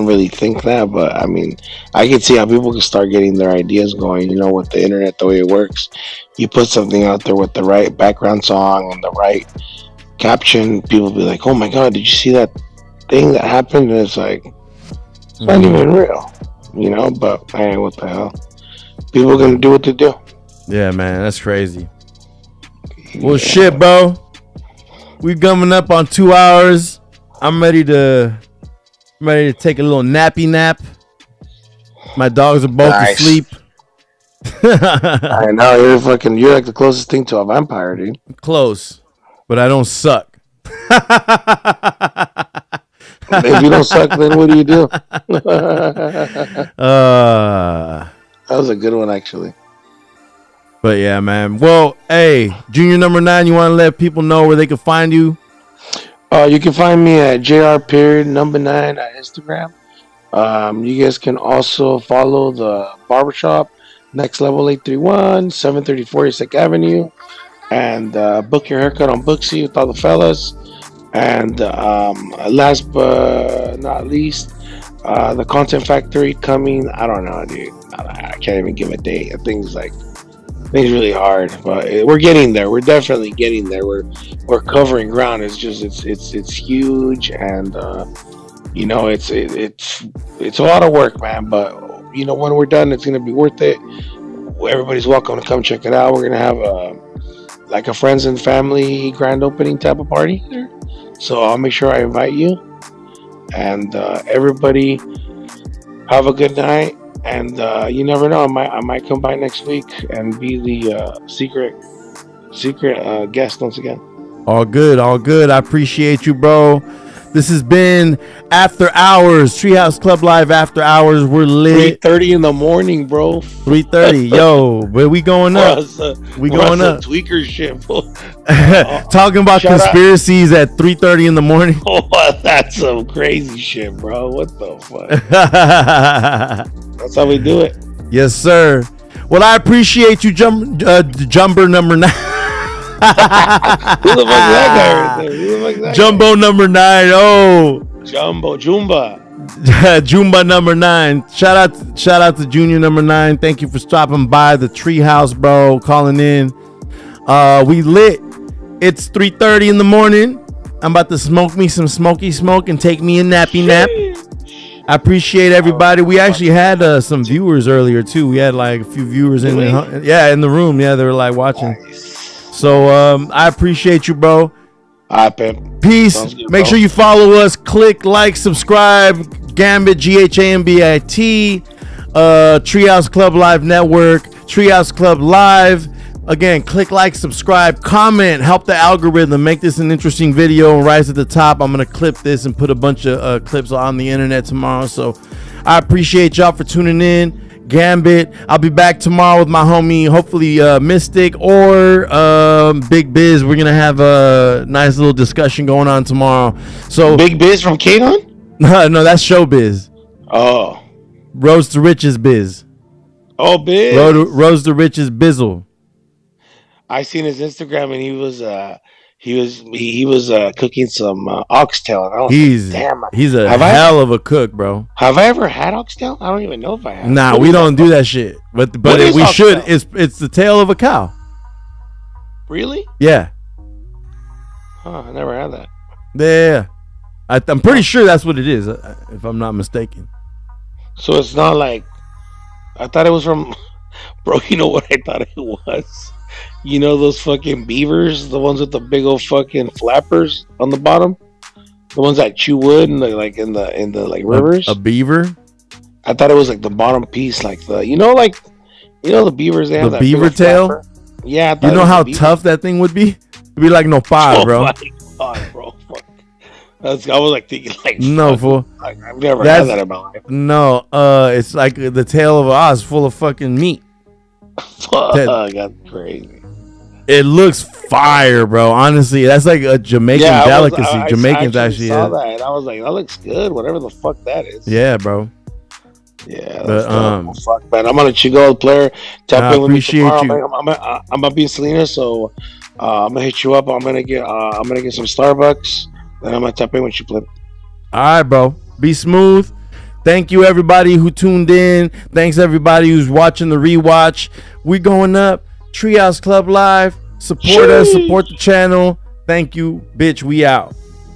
really think that, but I mean, I can see how people can start getting their ideas going. With the internet, the way it works, you put something out there with the right background song and the right caption, people be like, "Oh my god, did you see that thing that happened?" And it's like, it's not even real, But hey, what the hell? People are gonna do what they do. Yeah, man, that's crazy. Well, shit, bro. We coming up on 2 hours. I'm ready to take a little nappy nap. My dogs are both asleep. I know, you're like the closest thing to a vampire, dude. Close, but I don't suck. If you don't suck, then what do you do? That was a good one, actually. But yeah, man. Well, hey, Junior Number 9, you want to let people know where they can find you? You can find me at JR.9 on Instagram. You guys can also follow the barbershop, Next Level 831, 734 East Avenue. And book your haircut on Booksy with all the fellas. And last but not least, the Content Factory coming. I don't know, dude. I can't even give a date. I think it's really hard, but we're getting there. We're definitely getting there. We're covering ground. It's just it's huge, and it's a lot of work, man. But when we're done, it's gonna be worth it. Everybody's welcome to come check it out. We're gonna have like a friends and family grand opening type of party there. So I'll make sure I invite you, and everybody have a good night. And you never know, I might come by next week and be the secret guest once again. All good, all good. I appreciate you, bro. This has been After Hours, Treehouse Club Live After Hours. We're lit. 3:30 in the morning, bro. 3:30, yo, where we going up? We going up. Tweaker shit, bro. Talking about conspiracies at 3:30 in the morning. Oh, that's some crazy shit, bro. What the fuck? That's how we do it. Yes, sir. Well, I appreciate you, Jumper number 9. Who the fuck is that guy right there? Who the fuck is that Jumbo guy? number 9. Oh, Jumba. Jumba number 9. Shout out to Junior number 9. Thank you for stopping by the Treehouse, bro. Calling in. We lit. It's 3:30 in the morning. I'm about to smoke me some smoky smoke and take me a nappy nap. I appreciate everybody. We actually had some viewers earlier too. We had like a few viewers in the room. Yeah, they were like watching. Nice. So I appreciate you, bro. All right, Pep. Peace. Good, make bro. sure you follow us. Click like, subscribe. Gambit, GHAMBIT. Treehouse Club Live Network. Treehouse Club Live. Again, click like, subscribe, comment, help the algorithm, make this an interesting video and rise to the top. I'm going to clip this and put a bunch of clips on the internet tomorrow. So I appreciate y'all for tuning in. Gambit. I'll be back tomorrow with my homie, hopefully Mystic or Big Biz. We're going to have a nice little discussion going on tomorrow. So Big Biz from Kadon? No, that's Showbiz. Oh. Rose to Riches Biz. Oh, Biz. Rose to Riches Bizzle. I seen his Instagram and he was cooking some oxtail. And I was He's like, damn, he's a hell of a cook, bro. have I ever had oxtail? I don't even know if I have. Nah, we don't do that shit. But we should. It's the tail of a cow. Really? Yeah. Huh, I never had that. Yeah. I'm pretty sure that's what it is, if I'm not mistaken. So it's not like I thought it was from. Bro, you know what I thought it was? You know those fucking beavers, the ones with the big old fucking flappers on the bottom, the ones that chew wood and like in the like rivers. A beaver. I thought it was like the bottom piece, like the the beavers they have The that beaver big old tail. flapper. Yeah, I thought You it know was how a beaver. tough that thing would be? It'd be like no pie, bro. Oh my god, bro! Fuck. I was like thinking like No, fuck, fool. like, I've never had that in my life. No, it's like the tail of an ox full of fucking meat. Fuck, that's crazy. It looks fire, bro. Honestly, that's like a Jamaican delicacy. Jamaicans actually saw that, and I was like, that looks good. Whatever the fuck that is. Yeah, bro. Yeah, But, that's fuck, man. I'm gonna let you go, player. Tap in with me appreciate tomorrow. you. I'm gonna be in Salinas, so I'm gonna hit you up. I'm gonna get some Starbucks, then I'm gonna tap in with you, player. All right, bro. Be smooth. Thank you, everybody who tuned in. Thanks, everybody who's watching the rewatch. We going up. Treehouse Club Live. Support us. Support the channel. Thank you, bitch. We out.